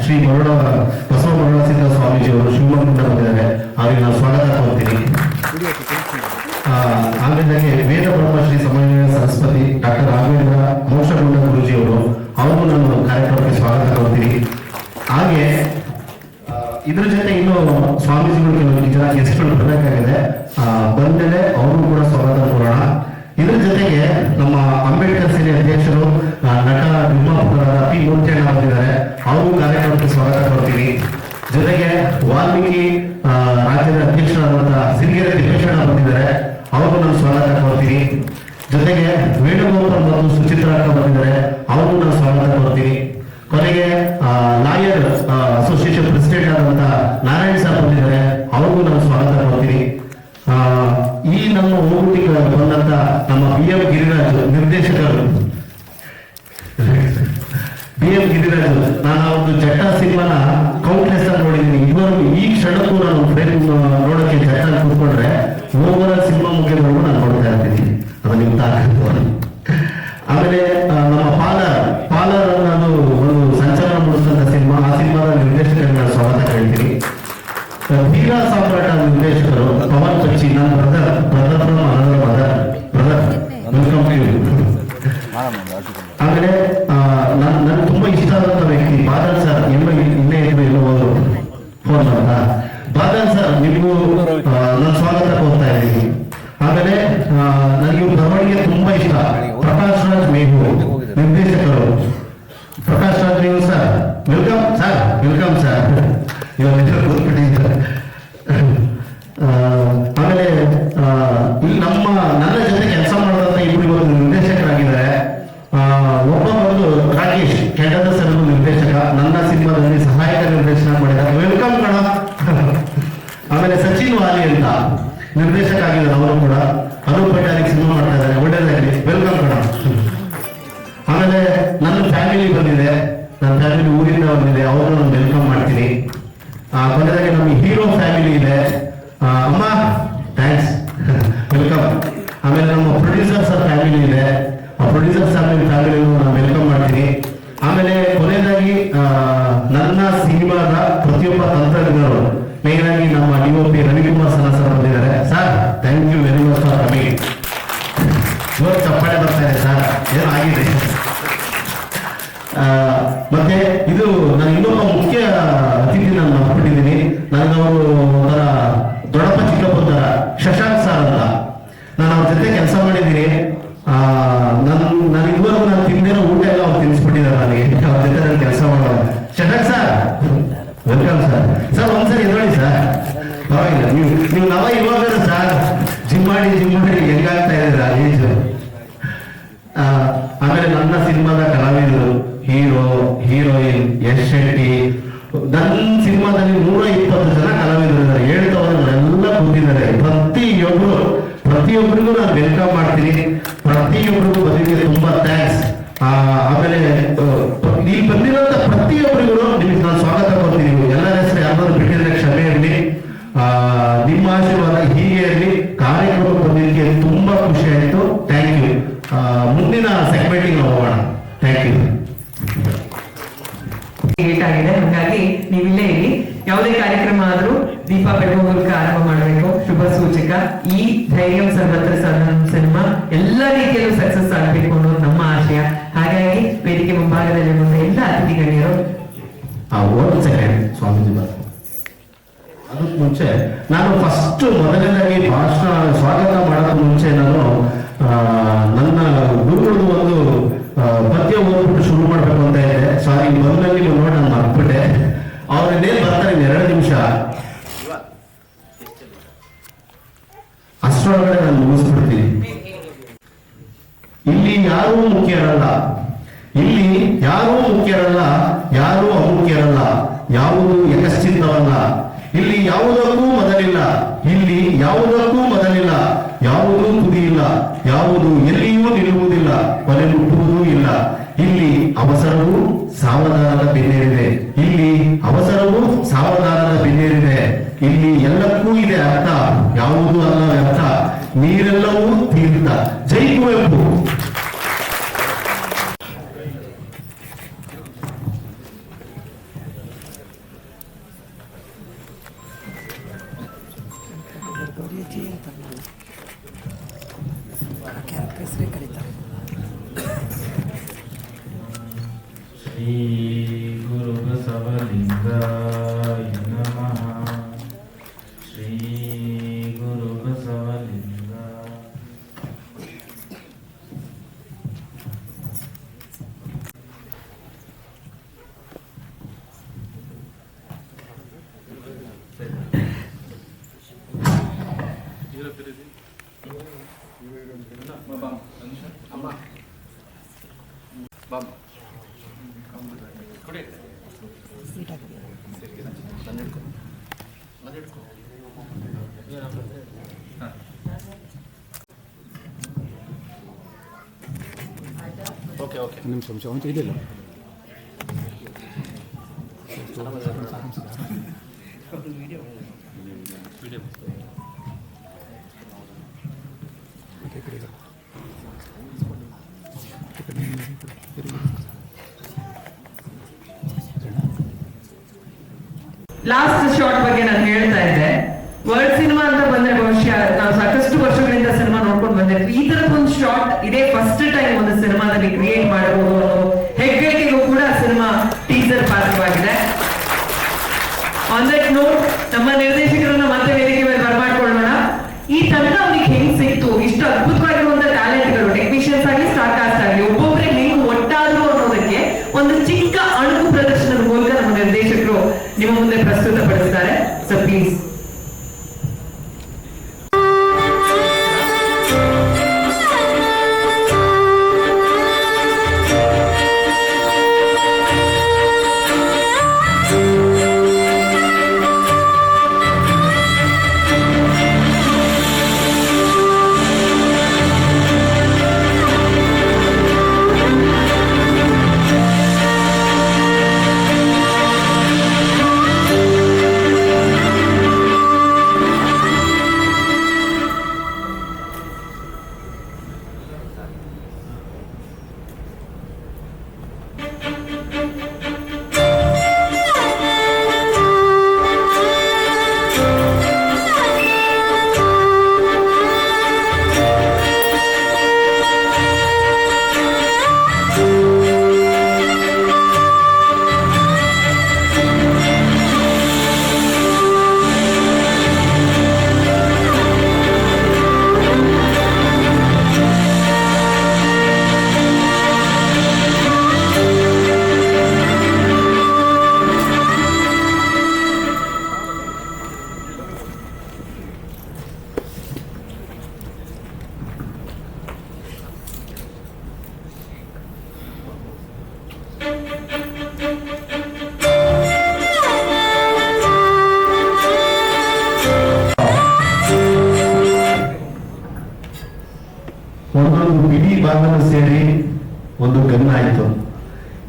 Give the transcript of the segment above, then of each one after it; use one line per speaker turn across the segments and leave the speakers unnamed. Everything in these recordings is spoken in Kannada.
ಶ್ರೀ ಬಸವ ಮರುಳಸಿದ್ದ ಸ್ವಾಮೀಜಿಯವರು ಶಿವಮೊಗ್ಗದಿಂದ ಬಂದಿದ್ದಾರೆ. ಅವರಿಗೆ ನಾನು ಸ್ವಾಗತ ಕೋರ್ತೀನಿ. ಆಮೇಲೆ ವೇದ ಬ್ರಹ್ಮಶ್ರೀ ಸಮನ್ವಯ ಸರಸ್ವತಿ ಡಾಕ್ಟರ್ ರಾಘವೇಂದ್ರ ಮೋಕ್ಷಗುಂಡ ಗುರುಜಿಯವರು, ಅವ್ರಿಗೂ ನಾನು ಕಾರ್ಯಕ್ರಮಕ್ಕೆ ಸ್ವಾಗತ ಕೋರ್ತೀನಿ. ಹಾಗೆ ಇದ್ರ ಜೊತೆ ಇನ್ನು ಸ್ವಾಮೀಜಿಗಳು ಕೆಲವು ಜನ ಗೆಸ್ಟ್ಗಳು ಬರಬೇಕಾಗಿದೆ. ಬಂದಮೇಲೆ ಅವರು ಕೂಡ ಸ್ವಾಗತ ಕೋರೋಣ. ಇದ್ರ ಜೊತೆಗೆ ನಮ್ಮ ಅಂಬೇಡ್ಕರ್ ಸೇನೆ ಅಧ್ಯಕ್ಷರು ನಟ ನಿರ್ಮಾಪಕರಾದ ಪಿ ಮೂರ್ತಿಯಣ್ಣ ಬಂದಿದ್ದಾರೆ. ಅವರು ಕಾರ್ಯಕ್ರಮಕ್ಕೆ ಸ್ವಾಗತ ಕೊಡ್ತೀನಿ. ಜೊತೆಗೆ ವಾಲ್ಮೀಕಿ ರಾಜ್ಯದ ಅಧ್ಯಕ್ಷರಾದಂತಹ ಸಿರಿಗೆರೆ ತಿಪ್ಪೇಶಣ್ಣ ಬಂದಿದ್ದಾರೆ. ಅವ್ರಿಗೂ ನಾನು ಸ್ವಾಗತ ಕೊಡ್ತೀನಿ. ಜೊತೆಗೆ ವೇಣುಗೋಪಾಲ್ ಮತ್ತು ಸುಚಿತ್ರಾ ಅಕ್ಕ ಬಂದಿದ್ದಾರೆ. ಅವ್ರಿಗೂ ನಾನು ಸ್ವಾಗತ ಕೊಡ್ತೀನಿ. ಕೊನೆಗೆ ಲಾಯರ್ ಅಸೋಸಿಯೇಷನ್ ಪ್ರೆಸಿಡೆಂಟ್ ಆದಂತಹ ನಾರಾಯಣ್ ಸರ್ ಬಂದಿದ್ದಾರೆ. ಅವ್ರಿಗೂ ನಾನು ಸ್ವಾಗತ ಕೊಡ್ತೀನಿ. ಈ ನಮ್ಮ ಊಟಿಗೆ ಬಂದಂತ ನಮ್ಮ BM ಗಿರಿರಾಜ್ ನಿರ್ದೇಶಕರು, BM ಗಿರಿರಾಜ್, ನಾನು ಒಂದು ಜಟ್ಟ ಸಿನಿಮಾನ ಕೌಂಟ್ಲೆಸ್ ಆಗಿ ನೋಡಿದ್ದೀನಿ. ಇದುವರೆಗೂ ಈ ಕ್ಷಣಕ್ಕೂ ನಾನು ಫ್ರೇಮ್ ನೋಡೋಕೆ ಜಟ್ಟ ಕೂತ್ಕೊಂಡ್ರೆ ಓವರ್ ಸಿನಿಮಾ ಮುಗಿದವರೆಗೂ ನಾನು ನೋಡ್ತಾ ಇರ್ತೀನಿ. ಅದು ನಿಮ್ ತಾಕತ್ತು. ಆಮೇಲೆ ನಮ್ಮ ಪಾಲರ್ ಅನ್ನೋದು ಒಂದು ಸಂಚಲನ ಮೂಡಿಸಿದಂತ ಸಿನಿಮಾ. ಆ ಸಿನಿಮಾದ ನಿರ್ದೇಶಕರಿಗೆ ನಾನು ಸ್ವಾಗತ ಹೇಳ್ತೀನಿ. ವೀರಾ ಸಾಮ್ರಾಟ ನಿರ್ದೇಶಕರು ಪವನ್ ಪಚ್ಚಿ, ನನ್ನ ಬ್ರದರ್ ವೆಲ್ಕಮ್ ಟು ಯು. ಆಮೇಲೆ ನನ್ಗೆ ತುಂಬಾ ಇಷ್ಟ ಆದಂತ ವ್ಯಕ್ತಿ ಬಾದಲ್ ಸರ್. ಇನ್ನೇ ಎಲ್ಲೋ ಹೋದ್ರು ಫೋನ್ ಅಂತ. ಬಾದಲ್ ಸರ್, ನಿಮಗೂ ನಾನು ಸ್ವಾಗತ ಕೋರ್ತಾ ಇದ್ದೀನಿ. ಆಮೇಲೆ ನನಗೆ ಬರವಣಿಗೆ ತುಂಬಾ ಇಷ್ಟ. ಪ್ರಕಾಶ್ ರಾಜ್ ಮೇಘು ನಿರ್ದೇಶಕರು. Prakash Raj Meghu sir, welcome sir. Welcome sir. ಇವಾಗ ಕೂತ್ಬಿಟ್ಟಿದ್ದಾರೆ. ಆಮೇಲೆ ಇಲ್ಲಿ ನನ್ನ ಜೊತೆ ಕೆಲಸ ಮಾಡೋದಂತ ಇಬ್ಬರು ಇವತ್ತು ನಿರ್ದೇಶಕರಾಗಿದ್ದಾರೆ. ಒಬ್ಬ ಬಂದು ರಾಕೇಶ್ ಕೆಂಡದ ಸರ್ ನಿರ್ದೇಶಕ, ನನ್ನ ಸಿನಿಮಾದಲ್ಲಿ ಸಹಾಯಕ ನಿರ್ದೇಶನ ಮಾಡಿದ್ದಾರೆ. ವೆಲ್ಕಮ್ ಕಣ. ಆಮೇಲೆ ಸಚಿನ್ ವಾಲಿ ಅಂತ ನಿರ್ದೇಶಕ ಆಗಿದ್ದಾರೆ. ಅವರು ಕೂಡ ಅನೂಪ್ ಪಟ್ಟಾರಿಗೆ ಸಿನಿಮಾ ಮಾಡ್ತಾ ಇದ್ದಾರೆ. ಒಳ್ಳೆಯದಾಗಲಿ, ವೆಲ್ಕಮ್ ಕಣ. ಆಮೇಲೆ ನನ್ನ ಫ್ಯಾಮಿಲಿ ಬಂದಿದೆ. ನನ್ನ ಫ್ಯಾಮಿಲಿ ಊರಿಂದ ಬಂದಿದೆ. ಅವ್ರನ್ನ ನಾನು ವೆಲ್ಕಮ್ ಮಾಡ್ತೀನಿ. ಕೊನೆಯದಾಗಿ ನಮ್ಮ ಹೀರೋ ಫ್ಯಾಮಿಲಿ ಇದೆ. ಅಮ್ಮ ಥ್ಯಾಂಕ್ಸ್, ವೆಲ್ಕಮ್. ಆಮೇಲೆ ನಮ್ಮ ಪ್ರೊಡ್ಯೂಸರ್ಸ್ ಫ್ಯಾಮಿಲಿ ಇದೆ. ಆ ಪ್ರೊಡ್ಯೂಸರ್ಸ್ ಫ್ಯಾಮಿಲಿ ನಾನು ವೆಲ್ಕಮ್ ಮಾಡ್ತೀನಿ. ಆಮೇಲೆ ಕೊನೆಯದಾಗಿ ನನ್ನ ಸಿನಿಮಾದ ಪ್ರತಿಯೊಬ್ಬ ತಂತ್ರಜ್ಞರು, ಮೇನ್ ಆಗಿ ನಮ್ಮ DOP ರವಿಕುಮಾರ್ ಸರ್ ಬಂದಿದ್ದಾರೆ. Sir, thank you very much for coming. ಇವತ್ತು ಚಪ್ಪಾಳೆ ಬರ್ತಾ ಇದೆ ಸರ್, ಏನೋ ಆಗಿದೆ. ಮತ್ತೆ ಇದು ನಾನು ಇನ್ನೊಬ್ಬ ಮುಖ್ಯ ಅತಿಥಿ ನಾನು ಮಾಡ್ಬಿಟ್ಟಿದ್ದೀನಿ. ನನಗವರು ಒಂಥರ ದೊಡ್ಡಪ್ಪ ಚಿಕ್ಕಪ್ಪ ತರ, ಶಶಾಂಕ್ ಸರ್ ಅಂತ. ನಾನು ಅವ್ರ ಜೊತೆ ಕೆಲಸ ಮಾಡಿದ್ದೀನಿ. ನಾನು ಇದುವರೆಗೂ ನಾನು ತಿಂದಿರೋ ಊಟ ಎಲ್ಲ ಅವ್ರು ತಿನ್ನಿಸ್ಬಿಟ್ಟಿದ್ದಾರೆ ನನಗೆ. ಅವ್ರ ಜೊತೆ ನಾನು ಕೆಲಸ ಮಾಡೋದು. Shashank sir, welcome sir. Sir ಒಂದ್ಸರಿ ಎದುರಿ ಸರ್, ಪರವಾಗಿಲ್ಲ. ನೀವು ನವ ಇವಾಗ ಸರ್ ಜಿಮ್ ಮಾಡಿ ಹೆಂಗಾಗ್ತಾ ಇದ್ದೀರಾ ಏಜ್. ಆಮೇಲೆ ನನ್ನ ಸಿನಿಮಾದ ಕಲಾವಿದರು, ಹೀರೋಯಿನ್ ಯಶ್ ಶೆಟ್ಟಿ. ನನ್ನ ಸಿನಿಮಾದಲ್ಲಿ 120 ಜನ ಕಲಾವಿದರು ಇದ್ದಾರೆ. ಹೇಳ್ತವರೆಲ್ಲ ಕೂತಿದ್ದಾರೆ. ಪ್ರತಿಯೊಬ್ಬರಿಗೂ ನಾನು ವೆಲ್ಕಮ್ ಮಾಡ್ತೀನಿ. ಪ್ರತಿಯೊಬ್ಬರಿಗೂ ಬಂದಿದೆ ತುಂಬಾ ಥ್ಯಾಂಕ್ಸ್. ಆಮೇಲೆ ಇಲ್ಲಿ ಬಂದಿರುವಂತ ಪ್ರತಿಯೊಬ್ಬರಿಗೂ ನಿಮಗೆ ನಾನು ಸ್ವಾಗತ ಕೊಡ್ತೀನಿ. ಎಲ್ಲರ ಹೆಸರು ಯಾರು ಬಿಟ್ಟಿದ್ರೆ ಕ್ಷಮೆ ಇರಲಿ. ನಿಮ್ಮ ಆಶೀರ್ವಾದ ಹೀಗೆ ಇರಲಿ. ಕಾರ್ಯಕ್ರಮಕ್ಕೆ ಬಂದಿದ್ದಕ್ಕೆ ತುಂಬಾ ಖುಷಿ ಆಯ್ತು. Thank you. ಮುಂದಿನ ಸೆಗ್ಮೆಂಟಿಗೆ ಹೋಗೋಣ. Thank you.
ಲೇಟ್ ಆಗಿದೆ, ಹಾಗಾಗಿ ನೀವಿಲ್ಲೇ ಇರಿ. ಯಾವುದೇ ಕಾರ್ಯಕ್ರಮ ಆದ್ರೂ ದೀಪ ಬೆಳಗುವ ಮೂಲಕ ಆರಂಭ ಮಾಡಬೇಕು. ಶುಭ ಸೂಚಕ. ಈ ಧೈರ್ಯಂ ಸರ್ವತ್ರ ಸಾಧನಂ ಸಿನಿಮಾ ಎಲ್ಲ ರೀತಿಯಲ್ಲೂ ಸಕ್ಸಸ್ ಆಗಬೇಕು ಅನ್ನೋದು ನಮ್ಮ ಆಶಯ. ಹಾಗಾಗಿ ವೇದಿಕೆ ಮುಂಭಾಗದಲ್ಲಿ ಬಂದ ಎಲ್ಲ ಅತಿಥಿ ಗಣ್ಯರು
ಒಂದು ಸೆಕೆಂಡ್ ಸ್ವಾಮೀಜಿ ಅದಕ್ಕೆ ಮುಂಚೆ ನಾನು ಫಸ್ಟ್ ಮೊದಲನೇದಾಗಿ ಭಾಷಣ ಸ್ವಾಗತ ಮಾಡೋದಕ್ಕೆ ಮುಂಚೆ ನಾನು ನನ್ನ ಗುರುಗಳದ್ದು ಒಂದು ಪದ್ಯ ಓದ್ಬಿಟ್ಟು ಶುರು ಮಾಡ್ಬೇಕು ಅಂತ ಇದೆ. ಸಾರಿ, ಮೊದಲಲ್ಲಿ ನೋಡಿ ನಾನು ಮರ್ಬಿಟ್ಟೆ. ಅವ್ರನ್ನೇನ್ ಬರ್ತಾರೆ 2 ನಿಮಿಷ, ಅಷ್ಟರೊಳಗಡೆ ನಾನು ಮುಗಿಸ್ಬಿಡ್ತೀನಿ. ಇಲ್ಲಿ ಯಾರೂ ಮುಖ್ಯರಲ್ಲ, ಯಾರೂ ಅಮುಖ್ಯರಲ್ಲ, ಯಾವುದು ಯಕಶ್ಚಿತ್ತವಲ್ಲ. ಇಲ್ಲಿ ಯಾವುದಕ್ಕೂ ಮೊದಲಿಲ್ಲ, ಯಾವುದೂ ತುದಿಯಿಲ್ಲ, ಯಾವುದು ಎಲ್ಲಿಯೂ ನಿಲ್ಲುವುದಿಲ್ಲ, ಕೊನೆ ಮುಟ್ಟುವುದೂ ಇಲ್ಲ. ಇಲ್ಲಿ ಅವಸರವೂ ಸಾವಧಾನದ ಬೆನ್ನೇರಿದೆ, ಇಲ್ಲಿ ಎಲ್ಲಕ್ಕೂ ಇದೆ ಅರ್ಥ, ಯಾವುದೂ ಅಲ್ಲ ವ್ಯರ್ಥ, ನೀರೆಲ್ಲವೂ ತೀರ್ಥ. ಜೈ ಕುವೆಂಪು.
ಶ್ರೀ ಗುರು ಬಸವಲಿಂಗಾಯ ನಮಃ. ಶ್ರೀ ಗುರು ಬಸವಲಿಂಗ.
ನಿಮಿಷ ಅಂತ ಇದೆಯಲ್ಲ
ಲಾಸ್ಟ್ ಶಾರ್ಟ್ ಬಗ್ಗೆ ನಾನು ಹೇಳ್ತಾ ಇದ್ದೆ. ವರ್ಲ್ಡ್ ಸಿನಿಮಾ ಅಂತ ಬಂದ್ರೆ ಬಹುಶಃ ನಾವು ಸಾಕಷ್ಟು ವರ್ಷಗಳಿಂದ ಸಿನಿಮಾ ನೋಡ್ಕೊಂಡು ಬಂದಿರ್ತೀವಿ. ಈ ತರದ ಒಂದು ಶಾರ್ಟ್ ಇದೇ ಫಸ್ಟ್ ಟೈಮ್ ಒಂದು ಸಿನಿಮಾದಲ್ಲಿ ಕ್ರಿಯೇಟ್ ಮಾಡಬಹುದು ಅನ್ನೋ ಹೆಗ್ಗಳಿಕೆಗೂ ಕೂಡ ಸಿನಿಮಾ ಟೀಸರ್ ಪಾತ್ರವಾಗಿದೆ. ಆನ್ ದಟ್ ನೋಟ್ ನಮ್ಮ ನಿರ್ದೇಶಕರನ್ನ ಮತ್ತೆ ವೇದಿಕೆ ಮೇಲೆ ಬರಮಾಡ್ಕೊಳ್ಳೋಣ. ಈ ತಂಡ ಅವ್ರಿಗೆ ಹೆಂಗ್ ಸಿಕ್ತು? ಇಷ್ಟು ಅದ್ಭುತವಾಗಿರುವಂತ ಟ್ಯಾಲೆಂಟ್ಗಳು, ಟೆಕ್ನಿಷಿಯನ್ಸ್ ಆಗಲಿ ಸ್ಟಾರ್ ಕಾಸ್ಟ್ ಆಗಲಿ, ಒಬ್ಬೊಬ್ಬರೇ ಹೆಂಗ್ ಒಟ್ಟಾದ್ರು ಅನ್ನೋದಕ್ಕೆ ಒಂದು ಚಿಕ್ಕ ಅಣುಕು ಪ್ರದರ್ಶನದ ಮೂಲಕ ನಮ್ಮ ನಿರ್ದೇಶಕರು ನಿಮ್ಮ ಮುಂದೆ ಪ್ರಸ್ತುತಪಡಿಸ್ತಾರೆ. So please.
ಒಂದೊಂದು ಇಡೀ ಭಾಗವನ್ನು ಸೇರಿ ಒಂದು ಗನ್ ಆಯ್ತು.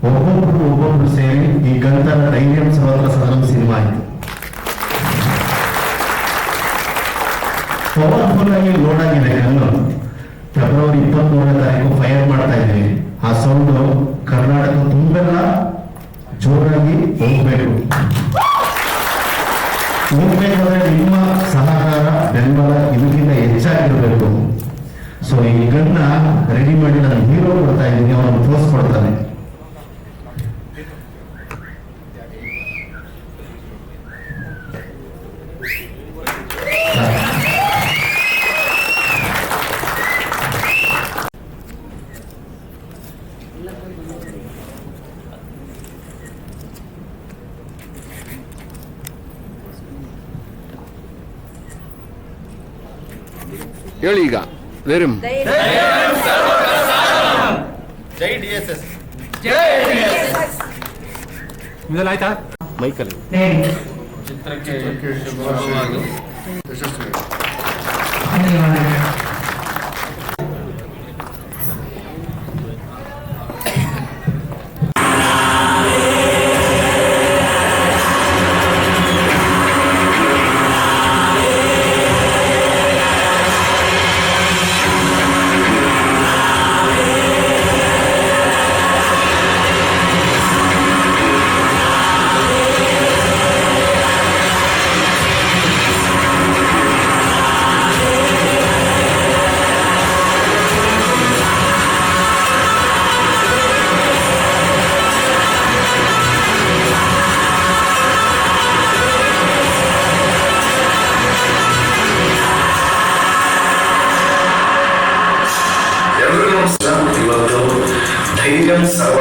ಒಬ್ಬೊಬ್ರು ಸೇರಿ ಈ ಗಂತರ ಧೈರ್ಯಂ ಸರ್ವತ್ರ ಸದನಂ ಸಿನಿಮಾ ಆಯ್ತು. ಪವರ್ಫುಲ್ ಆಗಿ ಲೋಡ್ ಆಗಿದೆ ಗನ್ನು. ಫೆಬ್ರವರಿ 23ನೇ ತಾರೀಕು ಫೈರ್ ಮಾಡ್ತಾ ಇದ್ವಿ. ಆ ಸೌಂಡ್ ಕರ್ನಾಟಕ ತುಂಬೆಲ್ಲ ಜೋರಾಗಿ ಹೋಗ್ಬೇಕು. ಹೋಗ್ಬೇಕಾದ್ರೆ ನಿಮ್ಮ ಸಹಕಾರ, ಬೆಂಬಲ ಇದಕ್ಕಿಂತ ಹೆಚ್ಚಾಗಿರ್ಬೇಕು. ಸೊ ಈ ಗನ್ನ ರೆಡಿ ಮಾಡಿ ನಾನು ಹೀರೋ ಕೊಡ್ತಾ ಇದ್ದೀನಿ, ಅವನು ತೋರಿಸ್ಕೊಡ್ತಾನೆ.
ಹೇಳಿ ಈಗ ಧೈರ್ಯಂ.
ಜೈ DSS.
ಆಯ್ತಾ
ಮೈಕಲ್ಲಿ
ಚಿತ್ರಕ್ಕೆ ಶುಭವಾಗಲಿ.
ಧನ್ಯವಾದ.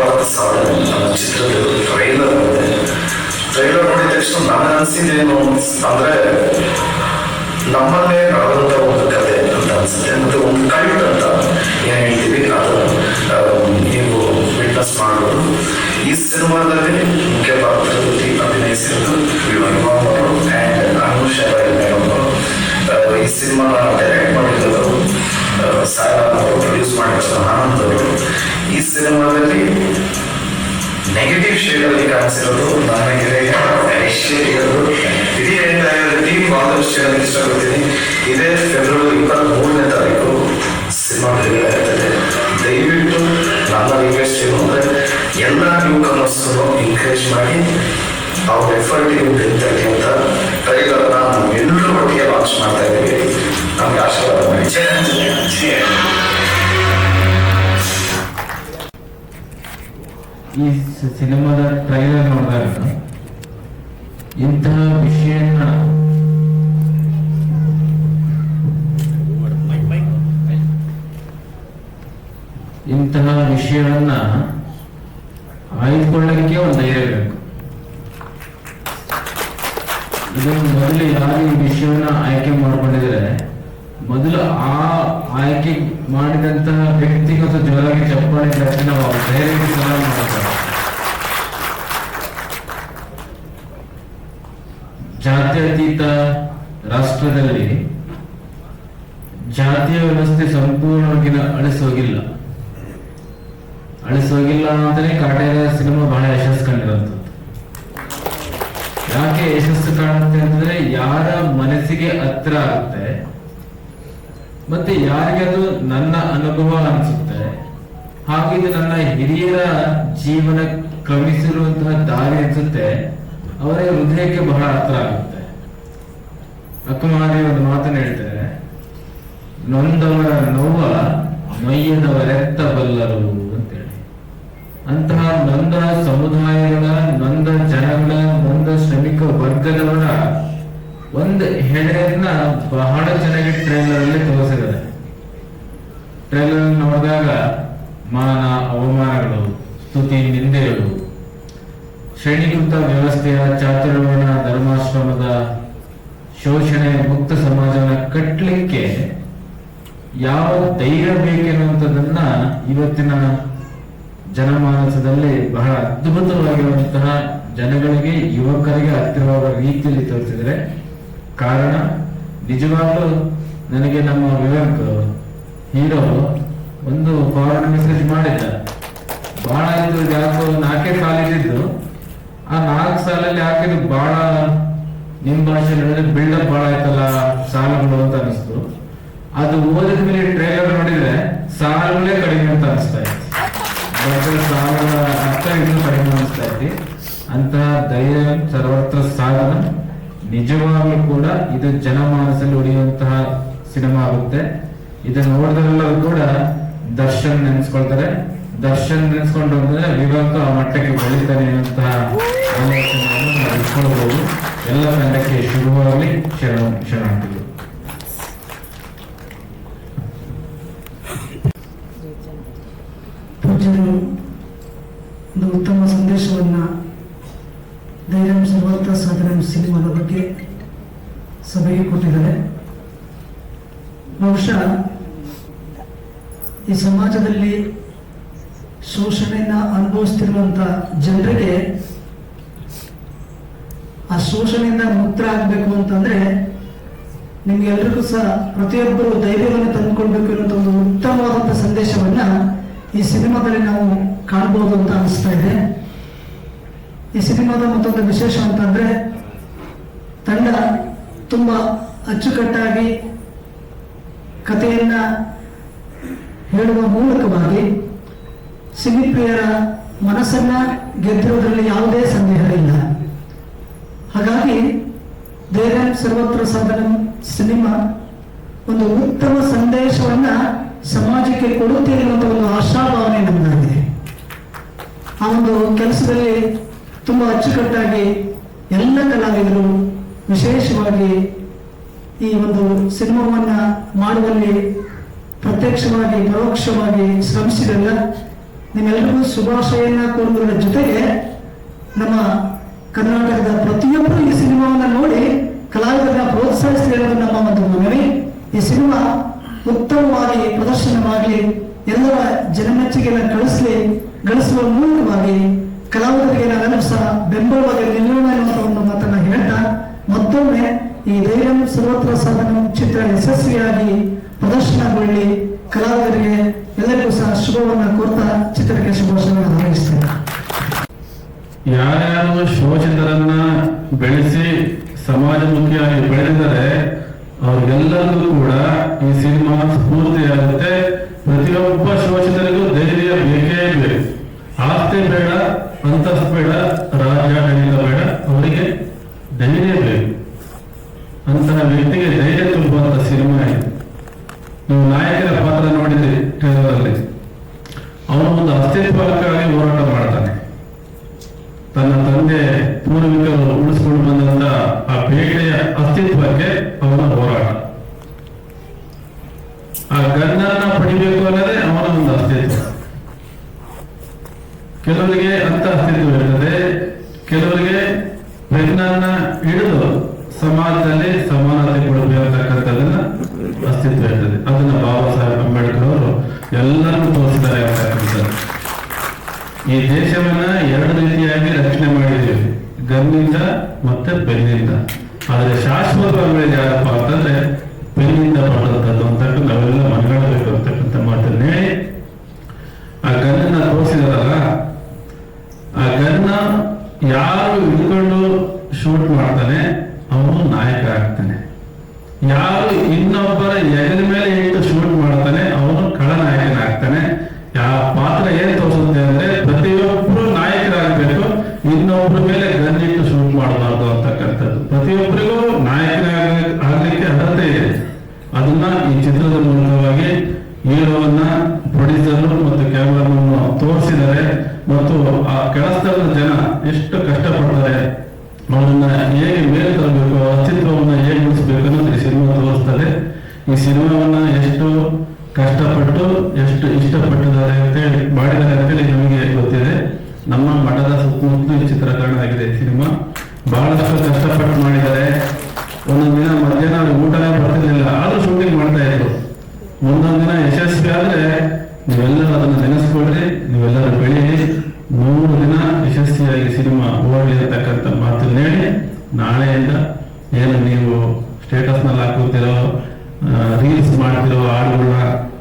ಸರ್ವಾರ್ಥ ಸಾಧನೆ ಅನ್ನೋ ಚಿತ್ರದ ಟ್ರೈಲರ್ ನೋಡಿದ ತಕ್ಷಣ ನನಗೆ ಅನಿಸಿದ್ದೇನು ಅಂದ್ರೆ ನಮ್ಮಲ್ಲೇ ನಡೆದಂತ ಒಂದು ಕಥೆ ಅಂತ ಅನ್ಸುತ್ತೆ. ಮತ್ತೆ ಒಂದು ಕಲ್ಟ್ ಅಂತ ಏನ್ ಹೇಳ್ತೀವಿ ಅದು ನೀವು ವಿಟ್ನೆಸ್ ಮಾಡೋದು. ಈ ಸಿನಿಮಾದಲ್ಲಿ ಮುಖ್ಯ ಪಾತ್ರದಲ್ಲಿ ಅಭಿನಯಿಸಿದ್ದು ಇಮಾಮ್ ಅವರು ಆ್ಯಂಡ್ ಅನುಷಾ ಮೇಡಮ್ ಅವರು. ಈ ಸಿನಿಮಾ ಡೈರೆಕ್ಟ್ ಮಾಡಿರೋದು ಸಾಯರಾಮ್ ಅವರು, ಪ್ರೊಡ್ಯೂಸ್ ಮಾಡಿರೋದು ಆನಂದ್ ಅವರು. ಈ ಸಿನಿಮಾದಲ್ಲಿ ನೆಗೆಟಿವ್ ಶೇಡಲ್ಲಿ ಕಾಣಿಸಿರೋದು ನನಗೆ ಇಡೀ ಟೀಮ್ ಆದಷ್ಟು ಹೇಳಕ್ಕೆ ಇಷ್ಟಪಡ್ತೀನಿ. ಇದೇ ಫೆಬ್ರವರಿ 23ನೇ ತಾರೀಕು ಸಿನಿಮಾ ರಿಲೀಸ್ ಆಗ್ತದೆ. ದಯವಿಟ್ಟು ನನ್ನ ರಿಕ್ವೆಸ್ಟ್ ಏನು ಅಂದರೆ ಎಲ್ಲ ನ್ಯೂ ಕಮರ್ಸ್ನು ಎಂಕರೇಜ್ ಮಾಡಿ ಅವ್ರ ಎಫರ್ಟಿಗೆ ಬೆಳಿತಾರೆ ಅಂತ ಟ್ರೈಲರ್ನ ನಾವೆಲ್ಲರೂ ಒಟ್ಟಿಗೆ ಲಾಂಚ್ ಮಾಡ್ತಾ ಇದ್ದೀವಿ. ನಮ್ಗೆ ಆಶೀರ್ವಾದ ಮಾಡಿ.
ಈ ಸಿನಿಮಾದ ಟ್ರೈಲರ್ ನೋಡಿದಾಗ ಇಂತಹ ವಿಷಯನ ವಿಷಯವನ್ನ ಆಯ್ದುಕೊಳ್ಳಕ್ಕೆ ಒಂದು ಧೈರ್ಯ ಬೇಕು. ಇದನ್ನು ಮೊದಲು ಯಾರು ಈ ವಿಷಯವನ್ನ ಆಯ್ಕೆ ಮಾಡಿಕೊಂಡಿದ್ದಾರೆ, ಮೊದಲು ಆ ಆಯ್ಕೆ ಮಾಡಿದಂತಹ ವ್ಯಕ್ತಿಗತ ಜೋರಾಗಿ ಚಪ್ಪಾಳೆ ತಕ್ಷಣ ನಾವು ಧೈರ್ಯ ಮಾಡ್ತಾರೆ. ಜಾತ್ಯತೀತ ರಾಷ್ಟ್ರದಲ್ಲಿ ಜಾತಿಯ ವ್ಯವಸ್ಥೆ ಸಂಪೂರ್ಣವಾಗಿ ಅಳಿಸೋಗಿಲ್ಲ ಅಂದ್ರೆ ಕಾಟೇರ ಸಿನಿಮಾ ಬಹಳ ಯಶಸ್ಸು ಕಂಡಿರುವಂಥದ್ದು. ಯಾಕೆ ಯಶಸ್ಸು ಕಾಣುತ್ತೆ ಅಂತಂದ್ರೆ ಯಾರ ಮನಸ್ಸಿಗೆ ಹತ್ರ ಆಗುತ್ತೆ, ಮತ್ತೆ ಯಾರಿಗೆ ಅದು ನನ್ನ ಅನುಭವ ಅನಿಸುತ್ತೆ, ಹಾಗಿದು ನನ್ನ ಹಿರಿಯರ ಜೀವನ ಕ್ರಮಿಸಿರುವಂತಹ ದಾರಿ ಅನ್ಸುತ್ತೆ, ಅವರ ಹೃದಯಕ್ಕೆ ಬಹಳ ಹತ್ರ ಆಗುತ್ತೆ. ಅಕ್ಕಮಾರಿ ಒಂದು ಮಾತನ್ನು ಹೇಳ್ತಾರೆ, ನೊಂದವರ ನೋವ ನೊಯ್ಯದವರೆತ್ತಬಲ್ಲರು ಅಂತೇಳಿ. ಅಂತಹ ನೊಂದ ಸಮುದಾಯಗಳ, ನೊಂದ ಜನಗಳ, ನೊಂದ ಶ್ರಮಿಕ ವರ್ಗದವರ ಒಂದು ಹೆಡೆಯನ್ನ ಬಹಳ ಚೆನ್ನಾಗಿ ಟ್ರೈಲರ್ ಅಲ್ಲಿ ತೋರಿಸಿದ್ದಾರೆ. ಟ್ರೈಲರ್ ನೋಡಿದಾಗ ಮಾನ ಅವಮಾನಗಳು, ಸ್ತುತಿ ನಿಂದೆಗಳು, ಶ್ರೇಣೀಕೃತ ವ್ಯವಸ್ಥೆಯ, ಚಾತುರ್ವರ್ಣ ಧರ್ಮಾಶ್ರಮದ ಶೋಷಣೆ ಮುಕ್ತ ಸಮಾಜವನ್ನ ಕಟ್ಟಲಿಕ್ಕೆ ಯಾವ ಧೈರ್ಯ ಬೇಕೆನ್ನುವಂಥದ್ದನ್ನ ಇವತ್ತಿನ ಜನಮಾನಸದಲ್ಲಿ ಬಹಳ ಅದ್ಭುತವಾಗಿರುವಂತಹ ಜನಗಳಿಗೆ, ಯುವಕರಿಗೆ ಹತ್ತಿರವಾದ ರೀತಿಯಲ್ಲಿ ತೋರಿಸಿದರೆ. ಕಾರಣ ನಿಜವಾಗ್ಲೂ ನನಗೆ ನಮ್ಮ ವಿವೇಕ್ ಹೀರೋ ಒಂದು ಫಾರ್ವರ್ಡ್ ಮೆಸೇಜ್ ಮಾಡಿದ್ದ. ಬಹಳ ಇದು ಯಾಕೋ 4 ಸಾಲಿದ್ದು, ಆ 4 ಸಾಲಲ್ಲಿ ಯಾಕಿದು ಬಹಳ ನಿಮ್ ಭಾಷೆ ಬಿಲ್ಡಪ್ ಬಹಳ ಆಯ್ತಲ್ಲ ಸಾಲುಗಳು ಅಂತ ಅನಿಸ್ತು. ಅದು ಓದಿದ ಮೇಲೆ ಟ್ರೈಲರ್ ನೋಡಿದ್ರೆ ಸಾಲುಗಳೇ ಕಡಿಮೆ ಅಂತ ಅನಿಸ್ತಾ ಇತ್ತು. ಸಾಲುಗಳ ಅರ್ಥ ಇನ್ನೂ ಕಡಿಮೆ ಅನಿಸ್ತಾ ಇತ್ತು. ಅಂತಹ ಧೈರ್ಯ ಸರ್ವತ್ರ ಸಾಧನ. ನಿಜವಾಗ್ಲೂ ಕೂಡ ಇದು ಜನಮಾನಸಲ್ಲಿ ಉಳಿಯುವಂತಹ ಸಿನಿಮಾ ಆಗುತ್ತೆ. ಇದನ್ನು ನೋಡಿದರೆಲ್ಲರೂ ಕೂಡ ದರ್ಶನ್ ನೆನೆಸ್ಕೊಳ್ತಾರೆ. ದರ್ಶನ್ ನೆನೆಸ್ಕೊಂಡು ಹೋದ್ರೆ ವಿವೇಕ್ ಆ ಮಟ್ಟಕ್ಕೆ ಬೆಳೀತಾನೆ ಅನ್ನುವಂತಹ ಆಲೋಚನೆಯನ್ನು ನಾವು ಇಟ್ಕೊಳ್ಬಹುದು. ಎಲ್ಲ ತಂಡಕ್ಕೆ ಶುಭವಾಗಲಿ. ಶರಣಾರ್ಥಿಗಳು.
ಪೂಜ್ಯರು ಒಂದು ಉತ್ತಮ ಸಂದೇಶವನ್ನು ಧೈರ್ಯಂ ಸರ್ವತ್ರ ಸಾಧನೆ ಸಿನಿಮಾದ ಬಗ್ಗೆ ಸಭೆಗೆ ಕೊಟ್ಟಿದ್ದಾರೆ. ಬಹುಶಃ ಈ ಸಮಾಜದಲ್ಲಿ ಶೋಷಣೆಯನ್ನ ಅನುಭವಿಸ್ತಿರುವಂತ ಜನರಿಗೆ ಆ ಶೋಷಣೆಯಿಂದ ಮುಕ್ತ ಆಗಬೇಕು ಅಂತಂದ್ರೆ ನಿಮ್ಗೆಲ್ರಿಗೂ ಸಹ ಪ್ರತಿಯೊಬ್ಬರು ಧೈರ್ಯವನ್ನು ತಂದುಕೊಳ್ಬೇಕು ಅನ್ನೋ ಒಂದು ಉತ್ತಮವಾದಂಥ ಸಂದೇಶವನ್ನ ಈ ಸಿನಿಮಾದಲ್ಲಿ ನಾವು ಕಾಣಬಹುದು ಅಂತ ಅನಿಸ್ತಾ ಇದೆ. ಈ ಸಿನಿಮಾದ ಮತ್ತೊಂದು ವಿಶೇಷ ಅಂತಂದ್ರೆ ತಂಡ ತುಂಬಾ ಅಚ್ಚುಕಟ್ಟಾಗಿ ಕಥೆಯನ್ನ ಹೇಳುವ ಮೂಲಕವಾಗಿ ಸಿನಿಪ್ರಿಯರ ಮನಸ್ಸನ್ನ ಗೆದ್ದಿರೋದ್ರಲ್ಲಿ ಯಾವುದೇ ಸಂದೇಹ ಇಲ್ಲ. ಹಾಗಾಗಿ ಧೈರ್ಯಂ ಸರ್ವತ್ರ ಸಾಧನ ಸಿನಿಮಾ ಒಂದು ಉತ್ತಮ ಸಂದೇಶವನ್ನ ಸಮಾಜಕ್ಕೆ ಕೊಡುತ್ತೆ ಎನ್ನುವಂತ ಒಂದು ಆಶಾಭಾವನೆ ನಮ್ಮದಾಗಿದೆ. ಆ ಒಂದು ಕೆಲಸದಲ್ಲಿ ತುಂಬಾ ಅಚ್ಚುಕಟ್ಟಾಗಿ ಎಲ್ಲ ಕಲಾವಿದರು ವಿಶೇಷವಾಗಿ ಈ ಒಂದು ಸಿನಿಮಾವನ್ನ ಮಾಡುವಲ್ಲಿ ಪ್ರತ್ಯಕ್ಷವಾಗಿ ಪರೋಕ್ಷವಾಗಿ ಶ್ರಮಿಸಿರಲ್ಲ. ನಿಮ್ಮೆಲ್ಲರಿಗೂ ಶುಭಾಶಯನ ಕೋರುವುದರ ಜೊತೆಗೆ ನಮ್ಮ ಕರ್ನಾಟಕದ ಪ್ರತಿಯೊಬ್ಬರು ಈ ಸಿನಿಮಾವನ್ನು ನೋಡಿ ಕಲಾವಿದರನ್ನ ಪ್ರೋತ್ಸಾಹಿಸಲಿ ಅನ್ನೋದು ನಮ್ಮ ಒಂದು ಮನವಿ. ಈ ಸಿನಿಮಾ ಉತ್ತಮವಾಗಿ ಪ್ರದರ್ಶನವಾಗಲಿ, ಎಲ್ಲರ ಜನಮೆಚ್ಚುಗೆಯನ್ನು ಗಳಿಸುವ ಮೂಲಕವಾಗಿ ಕಲಾವಿದರಿಗೆ ನಾವೆಲ್ಲರೂ ಸಹ ಬೆಂಬಲವಾಗಿ ನಿಲ್ಲೋಣ ಎನ್ನುವಂಥ ಒಂದು ಮಾತನ್ನ ಹೇಳ್ತಾ, ಮತ್ತೊಮ್ಮೆ ಈ ಧೈರ್ಯಂ ಸರ್ವತ್ರ ಸಾಧನ ಚಿತ್ರ ಯಶಸ್ವಿಯಾಗಿ ಪ್ರದರ್ಶನಗೊಳ್ಳಿ, ಕಲಾವಿದರಿಗೆ ಎಲ್ಲರಿಗೂ ಸಹ ಶುಭವನ್ನು ಕೋರ್ತಾ ಚಿತ್ರಕ್ಕೆ ಶುಭಾಶಯಗಳನ್ನು ಹಾರೈಸ್ತೇನೆ.
ಯಾರ್ಯಾರು ಶೋಷಿತರನ್ನ ಬೆಳೆಸಿ ಸಮಾಜಮುಖಿಯಾಗಿ ಬೆಳೆದಿದ್ದಾರೆ ಅವ್ರಿಗೆಲ್ಲರಿಗೂ ಕೂಡ ಈ ಸಿನಿಮಾ ಸ್ಫೂರ್ತಿಯಾಗುತ್ತೆ. ಪ್ರತಿಯೊಬ್ಬ ಶೋಷಿತರಿಗೂ ಧೈರ್ಯ ಬೇಕೇ ಬೇಕು. ಆಸ್ತಿ ಬೇಡ, ಅಂತಸ್ತು ಬೇಡ, ರಾಜಾಡಳಿತ ಬೇಡ, ಅವರಿಗೆ ಧೈರ್ಯ ಬೇಕು. ಅಂತಹ ವ್ಯಕ್ತಿಗೆ ಧೈರ್ಯ ತುಂಬುವಂತ ಸಿನಿಮಾ ಇದೆ. ನೀವು ನಾಯಕರ ಪಾತ್ರ ನೋಡಿದ್ರಿ ಟ್ರೇಲರಲ್ಲಿ. ಅವನು ಒಂದು ಅಸ್ತಿತ್ವಕ್ಕಾಗಿ ಹೋರಾಟ ಮಾಡ್ತಾನೆ. ತನ್ನ ತಂದೆ ಪೂರ್ವಿಕರು ಉಳಿಸ್ಕೊಂಡು ಬಂದಂತ ಆ ಪೇಟೆಯ ಅಸ್ತಿತ್ವಕ್ಕೆ ಅವನ ಹೋರಾಟ. ಆ ಗನ್ನನ್ನ ಪಡಿಬೇಕು ಅನ್ನೋದೇ ಅವನ ಒಂದು ಅಸ್ತಿತ್ವ. ಕೆಲವರಿಗೆ ಅಂತ ಅಸ್ತಿತ್ವ ಇರ್ತದೆ, ಕೆಲವರಿಗೆ ಬೆನ್ನನ್ನ ಹಿಡಿದು ಸಮಾಜದಲ್ಲಿ ಸಮಾನತೆ ಕೊಡಬೇಕಂತಕ್ಕಂಥದ್ದನ್ನ ಅಸ್ತಿತ್ವ ಇರ್ತದೆ. ಅದನ್ನ ಬಾಬಾ ಸಾಹೇಬ್ ಅಂಬೇಡ್ಕರ್ ಅವರು ಎಲ್ಲರನ್ನೂ ತೋರಿಸಿದ್ದಾರೆ ಅಂತಕ್ಕಂಥದ್ದು. ಈ ದೇಶವನ್ನ ಎರಡು ರೀತಿಯಾಗಿ ರಕ್ಷಣೆ ಮಾಡಿದ್ದೀವಿ, ಗನ್ನಿಂದ ಮತ್ತೆ ಬೆನ್ನಿಂದ. ಆದರೆ ಶಾಶ್ವತವಾಗಿ ಯಾರಪ್ಪ ಅಂತಂದ್ರೆ ಬೆನ್ನಿಂದ ಪಡೆದಂಥದ್ದು ಅಂತಕ್ಕಂಥ ನಾವೆಲ್ಲ ಮನಗಾಡಬೇಕು ಅಂತಕ್ಕಂಥ ಮಾತನ್ನ ಹೇಳಿ ಆ ಗನ್ನನ್ನ ತೋರಿಸಿದಾರಲ್ಲ, ಆ ಗನ್ನ ಯಾರು ಹಿಡ್ಕೊಂಡು ಶೂಟ್ ಮಾಡ್ತಾನೆ ಅವನು ನಾಯಕ ಆಗ್ತಾನೆ. ಯಾರು ಇನ್ನೊಬ್ಬರ ಎಗದ ಮೇಲೆ ಇಟ್ಟು ಶೂಟ್ ಮಾಡ್ತಾನೆ ಅವನು ಖಳನಾಯಕನಾಗ್ತಾನೆ. ಯಾವ ಪಾತ್ರ ಏನ್ ತೋರಿಸುತ್ತೆ ಅಂದ್ರೆ ಪ್ರತಿಯೊಬ್ಬರು ನಾಯಕರಾಗಬೇಕು, ಇನ್ನೊಬ್ಬರ ಮೇಲೆ ಗನ್ನಿಟ್ಟು ಶೂಟ್ ಮಾಡಬಾರ್ದು ಅಂತಕ್ಕಂಥದ್ದು. ಪ್ರತಿಯೊಬ್ಬರಿಗೂ ನಾಯಕರಾಗಲಿಕ್ಕೆ ಅರ್ಹತೆ ಇದೆ. ಅದನ್ನ ಈ ಚಿತ್ರದ ಮೂಲಕವಾಗಿ ಹೀರೋವನ್ನ ಪ್ರೊಡ್ಯೂಸರ್ ಮತ್ತು ಕ್ಯಾಮರಾಮನ್ ತೋರಿಸಿದ್ದಾರೆ. ಮತ್ತು ಆ ಕೆಲಸದ ಜನ ಎಷ್ಟು ಕಷ್ಟಪಡ್ತಾರೆ, ಅವರನ್ನ ಹೇಗೆ ಮೇಲೆ ತರಬೇಕು, ಅಸ್ತಿತ್ವವನ್ನ ಹೇಗೆ ಉಳಿಸ್ಬೇಕು ಅನ್ನೋದು ಈ ಸಿನಿಮಾ ತೋರಿಸ್ತದೆ. ಈ ಸಿನಿಮಾವನ್ನ ಎಷ್ಟು ಕಷ್ಟಪಟ್ಟು ಎಷ್ಟು ಇಷ್ಟಪಟ್ಟಿದ್ದಾರೆ ಅಂತೇಳಿ ಮಾಡಿದ್ದಾರೆ ಅಂತೇಳಿ ನಮಗೆ ಗೊತ್ತಿದೆ. ನಮ್ಮ ಮಠದ ಸುತ್ತಮುತ್ತಲು ಈ ಚಿತ್ರೀಕರಣ ಆಗಿದೆ. ಸಿನಿಮಾ ಬಹಳಷ್ಟು ಕಷ್ಟಪಟ್ಟು ಮಾಡಿದ್ದಾರೆ. ಒಂದೊಂದು ದಿನ ಮಧ್ಯಾಹ್ನ ಊಟನೇ ಬರ್ತಿರ್ಲಿಲ್ಲ, ಆದ್ರೂ ಶೂಟಿಂಗ್ ಮಾಡ್ತಾ ಇದ್ರು. ಒಂದೊಂದು ದಿನ ಯಶಸ್ವಿ ಆದ್ರೆ ನೀವೆಲ್ಲರೂ ಅದನ್ನ ನೆನೆಸ್ಕೊಳ್ರಿ, ನೀವೆಲ್ಲರೂ ಬೆಳೀರಿ. 100 ದಿನ ಯಶಸ್ವಿಯಾಗಿ ಸಿನಿಮಾ ಓಡಲಿ ಅಂತಕ್ಕಂಥ ಮಾತನ್ನ ಹೇಳಿ, ನಾಳೆಯಿಂದ ಏನು ನೀವು ಸ್ಟೇಟಸ್ ನಲ್ಲಿ ಹಾಕುತ್ತಿರೋ ರೀಲ್ಸ್ ಮಾಡ್ತಿರೋ ಹಾಡುಗಳನ್ನ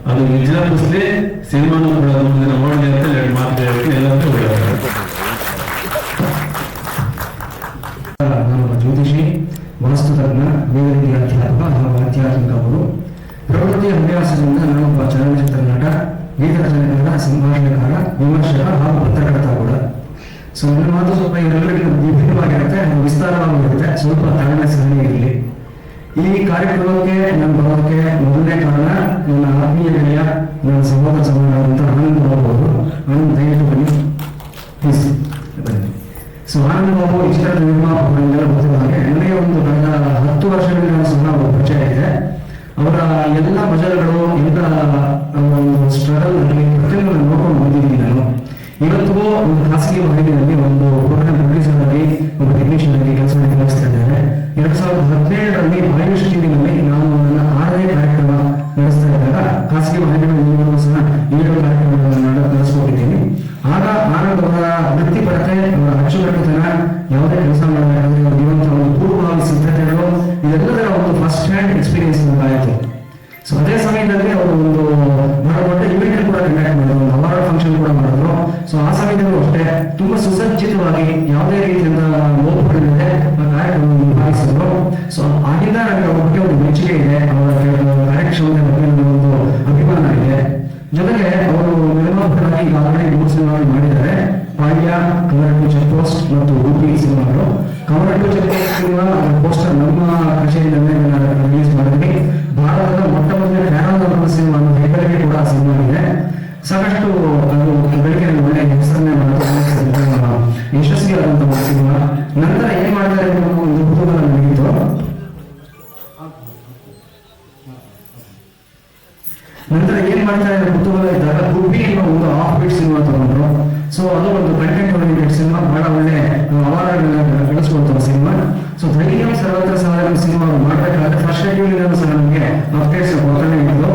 ಅದು ವಿಜೃಂಭಿಸಲಿ, ಸಿನಿಮಾನು ಕೂಡ 100 ದಿನ ಓಡಲಿ ಅಂತ 2 ಮಾತು ಹೇಳಕ್ಕೆ ಎಲ್ಲರೂ
ನಾನು ಜ್ಯೋತಿಷಿ, ವಾಸ್ತುತಜ್ಞ, ವೇದಿಕೆ ಅಧ್ಯಾಪಕ ಹಾಗೂ ಆಧ್ಯಾತ್ಮಿಕ ಗುರು. ಪ್ರವೃತ್ತಿಯ ಹವ್ಯಾಸದಿಂದ ನಾನೊಬ್ಬ ಚಲನಚಿತ್ರ ನಟ, ಗೀತರಚನೆಕಾರ, ಸಂಭಾಷಣೆಕಾರ, ವಿಮರ್ಶಕ ಹಾಗೂ ಪತ್ರಕರ್ತ ಕೂಡ. ಸೊ ನನ್ನ ಮಾತು ಸ್ವಲ್ಪ ಇವರೆಲ್ಲರಿಗೂ ವಿಭಿನ್ನವಾಗಿರುತ್ತೆ, ವಿಸ್ತಾರವಾಗಿರುತ್ತೆ. ಸ್ವಲ್ಪ ತಾಳ್ಮೆ ಸಹನೆ ಇರಲಿ. ಈ ಕಾರ್ಯಕ್ರಮಕ್ಕೆ ನಾನು ಬರೋದಕ್ಕೆ ಮೊದಲನೇ ಕಾರಣ ನನ್ನ ಆತ್ಮೀಯ ಗೆಳೆಯ, ನನ್ನ ಸಹೋದರ ಸಮಾನವಾದಂಥ ಆನಂದ್ ಬಾಬು ಅವರು. ಆನಂದ್ ದಯವಿಟ್ಟು ಬನ್ನಿ ಪ್ಲೀಸ್ ಬನ್ನಿ. ಸೊ ಆನಂದ್ ಬಾಬು ಈ ಚಿತ್ರದ ನಿರ್ಮಾಪಕರಿಂದೆಲ್ಲ ಗೊತ್ತಿರುವ ಹಾಗೆ ನನಗೆ ಒಂದು ಕಳೆದ 10 ವರ್ಷಗಳಿಂದ ಸಹ ಪರಿಚಯ ಇದೆ. ಅವರ ಎಲ್ಲ ಮಜಲುಗಳು, ಎಲ್ಲ ಒಂದು ಸ್ಟ್ರಗಲ್ ನಲ್ಲಿ ಪ್ರತಿಯೊಂದು ನೋಡ್ಕೊಂಡು ಬಂದಿದ್ದೀನಿ ನಾನು. ಇವತ್ತಿಗೂ ಒಂದು ಖಾಸಗಿ ವಾಹಿನಿಯಲ್ಲಿ ಒಂದು ಪ್ರೋಗ್ರಾಮ್ ಪ್ರೊಡ್ಯೂಸರ್ ಆಗಿ, ಒಬ್ಬ ಟೆಕ್ನಿಷಿಯನ್ ಆಗಿ ಕೆಲಸ ನಿರ್ವಹಿಸ್ತಾ ಇದ್ದಾರೆ. 2017ರಲ್ಲಿ ಆಯುಷ್ ಟಿವಿನಲ್ಲಿ ನಾನು ನನ್ನ 6ನೇ ಕಾರ್ಯಕ್ರಮ ನಡೆಸ್ತಾ ಇದ್ದಾಗ ಖಾಸಗಿ ವಾಹಿನಿಗಳು ಸಹ 7 ಕಾರ್ಯಕ್ರಮಗಳನ್ನು ನಡೆಸ್ಕೊಂಡಿದ್ದೀನಿ. ಆಗ ಆನಂದ್ ಅವರ ವೃತ್ತಿಪರತೆ, ಅವರ ಅಚ್ಚುಕಟ್ಟುತನ, ಯಾವುದೇ ಕೆಲಸ ಮಾಡಬೇಕಾದ್ರೆ ಇರುವಂತಹ ಒಂದು ಪೂರ್ವಭಾವಿ ಸಿದ್ಧತೆಗಳು, ಇದೆಲ್ಲದರ ಒಂದು ಫಸ್ಟ್ ಹ್ಯಾಂಡ್ ಎಕ್ಸ್ಪೀರಿಯನ್ಸ್ ಆಯಿತು. ಸೊ ಅದೇ ಸಮಯದಲ್ಲಿ ಅವರು ಒಂದು ಬಹಳ ದೊಡ್ಡ ಇವೆಂಟ್ ಕೂಡ ಕಂಡಕ್ಟ್ ಮಾಡಿದ್ರು, ಒಂದು ಅವಾರ್ಡ್ ಫಂಕ್ಷನ್ ಕೂಡ ಮಾಡಿದ್ರು. ಸೊ ಆ ಸಮಯದಲ್ಲೂ ಅಷ್ಟೇ ತುಂಬಾ ಸುಸಜ್ಜಿತವಾಗಿ ಯಾವುದೇ ರೀತಿಯಿಂದ ಲೋಪಗಳಿಲ್ಲದೆ ಆ ಕಾರ್ಯಕ್ರಮವನ್ನು ನಿಭಾಯಿಸಿದ್ರು. ಸೊ ಆಗಿಂದ ನನಗೆ ಅವ್ರ ಬಗ್ಗೆ ಒಂದು ಮೆಚ್ಚುಗೆ ಇದೆ, ಅವರ ಕಾರ್ಯಕ್ಷಮತೆ ಬಗ್ಗೆ ಒಂದು ಅಭಿಮಾನ ಇದೆ. ಜೊತೆಗೆ ಅವರು ನಿರ್ಮಾಪಕರಾಗಿ ಈಗಾಗಲೇ 3 ಸಿನಿಮಾಗಳು ಮಾಡಿದ್ದಾರೆ. Palya, cover to check post ಮತ್ತು ಉಡುಪಿ ಸಿನಿಮಾಗಳು. Cover to check post cinema poster ನಮ್ಮ ಕಚೇರಿಯಲ್ಲಿ ರಿಲೀಸ್ ಮಾಡಿದ್ವಿ. ಭಾರತದ ಮೊಟ್ಟ ಮೊದಲ ಪ್ಯಾರಾನರ್ಮಲ್ ಸಿನಿಮಾ ಹೆಬ್ಬೆಳಗ್ಗೆ ಕೂಡ ಸಿನಿಮಾ ಇದೆ. ಸಾಕಷ್ಟು ಅದು ಬೆಳಗ್ಗೆ ಒಳ್ಳೆ ಹೆಸರನ್ನೇ ಯಶಸ್ವಿಯಾದಂತಹ ಒಂದು ಸಿನಿಮಾ. ನಂತರ ಏನ್ ಮಾಡ್ತಾರೆ ಅನ್ನೋ ಒಂದು ಕುತೂಹಲ ನಡೆಯಿತು. ನಂತರ ಏನ್ ಮಾಡ್ತಾರೆ ಕುತೂಹಲ ಇದ್ದಾಗ ಗುಬ್ಬಿ ಎಂಬ ಒಂದು ಆಫ್ ಬೀಟ್ ಸಿನಿಮಾ ತಗೊಂಡು ಕಂಟೆಂಟ್ ಓರಿಯೆಂಟೆಡ್ ಸಿನಿಮಾ, ಬಹಳ ಒಳ್ಳೆ ಅವಾರ್ಡ್ಗಳನ್ನ ಗಳಿಸುವಂತಹ ಸಿನಿಮಾ. ಸೊ ಧೈರ್ಯಂ ಸರ್ವತ್ರ ಸಾಧನ ಸಿನಿಮಾ ಮಾಡಬೇಕಾದ್ರೆ ಫಸ್ಟ್ ಶೆಡ್ಯೂಲ್ ಸಹ ನಮಗೆ ಅಪ್ಡೇಟ್ಸ್ ಕೊಡ್ತಾನೆ ಇದ್ರು.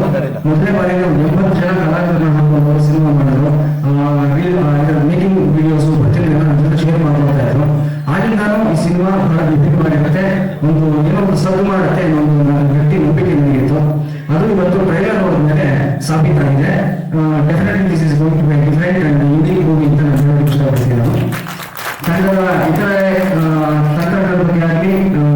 ಮೊದಲನೇ ಬಾರಿ 80 ಜನ ಕಲಾವಿದರನ್ನ ಹಾಕೊಂಡು ಸಿನಿಮಾ ಮಾಡಿದ್ರು. ಮೇಕಿಂಗ್ ವಿಡಿಯೋಸ್ ಪ್ರತಿಯೊಂದು ನನ್ನ ಜೊತೆ ಶೇರ್ ಮಾಡ್ಕೊಳ್ತಾ ಇದ್ರು. ಆಗಿಂದಾನು ಈ ಸಿನಿಮಾ ಬಹಳ ವಿಭಿನ್ನವಾಗಿರುತ್ತೆ, ಒಂದು ಏನೋ ಒಂದು ಸದ್ದು ಮಾಡುತ್ತೆ ಅನ್ನೋ ಒಂದು ಗಟ್ಟಿ ನಂಬಿಕೆ ನನಗಿತ್ತು. ಅದು ಇವತ್ತು ಟ್ರೈಲರ್ ನೋಡಿದ್ಮೇಲೆ ಸಾಬೀತಾಗಿದೆ. Definitely this is going to be different and unique movie ಅಂತ ನಾನು ಹೇಳೋದಕ್ಕೆ ಇಷ್ಟಪಡ್ತೀನಿ. ನಾನು ಕನ್ನಡದ ಇತರೆ ತಂತ್ರಜ್ಞರ ಬಗ್ಗೆ ಆಗಲಿ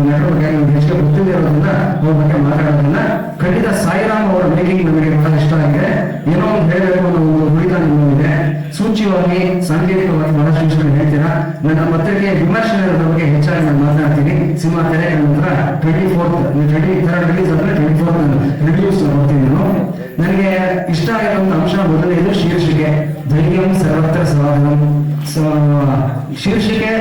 ನಟರ ಬಗ್ಗೆ ಆಗಲಿ ಹೆಚ್ಚಿಗೆ ಗೊತ್ತಿದೆ ಇರೋದ್ರಿಂದ ಅವ್ರ ಬಗ್ಗೆ ಮಾತಾಡೋದ್ರಿಂದ ಖಂಡಿತ ಸಾಯಿರಾಮ್ ಅವರ ಮೇಕಿಂಗ್ ನಮಗೆ ಬಹಳ ಇಷ್ಟ ಆಗಿದೆ. ಏನೋ ಒಂದು ಹೇಳಬೇಕು ಅನ್ನೋ ಒಂದು ಹುಡುಗ ನಿಮ್ಮಲ್ಲಿದೆ. ಸೂಚ್ಯವಾಗಿ ಸಾಂಕೇತಿಕವಾಗಿ ಬಹಳಷ್ಟು ವಿಷಯಗಳು ಹೇಳ್ತೀರಾ. ನನ್ನ ಪತ್ರಿಕೆ ವಿಮರ್ಶೆಗಳ ಬಗ್ಗೆ ಹೆಚ್ಚಾಗಿ ನಾನು ಮಾತನಾಡ್ತೀನಿ. ಸಿನಿಮಾ ತೆರೆ ನಂತರ 24th ರಿಲೀಸ್ ಆದ್ರೆ 24th ರಿವ್ಯೂಸ್ ನೋಡ್ತೀನಿ ನಾನು. ನನಗೆ ಇಷ್ಟ ಆಗಿರುವಂತ ಅಂಶ ಮೊದಲನೇದು ಶೀರ್ಷಿಕೆ, ಧೈರ್ಯಂ ಸರ್ವತ್ರ ಸಾಧನಂ. ಶೀರ್ಷಿಕೆ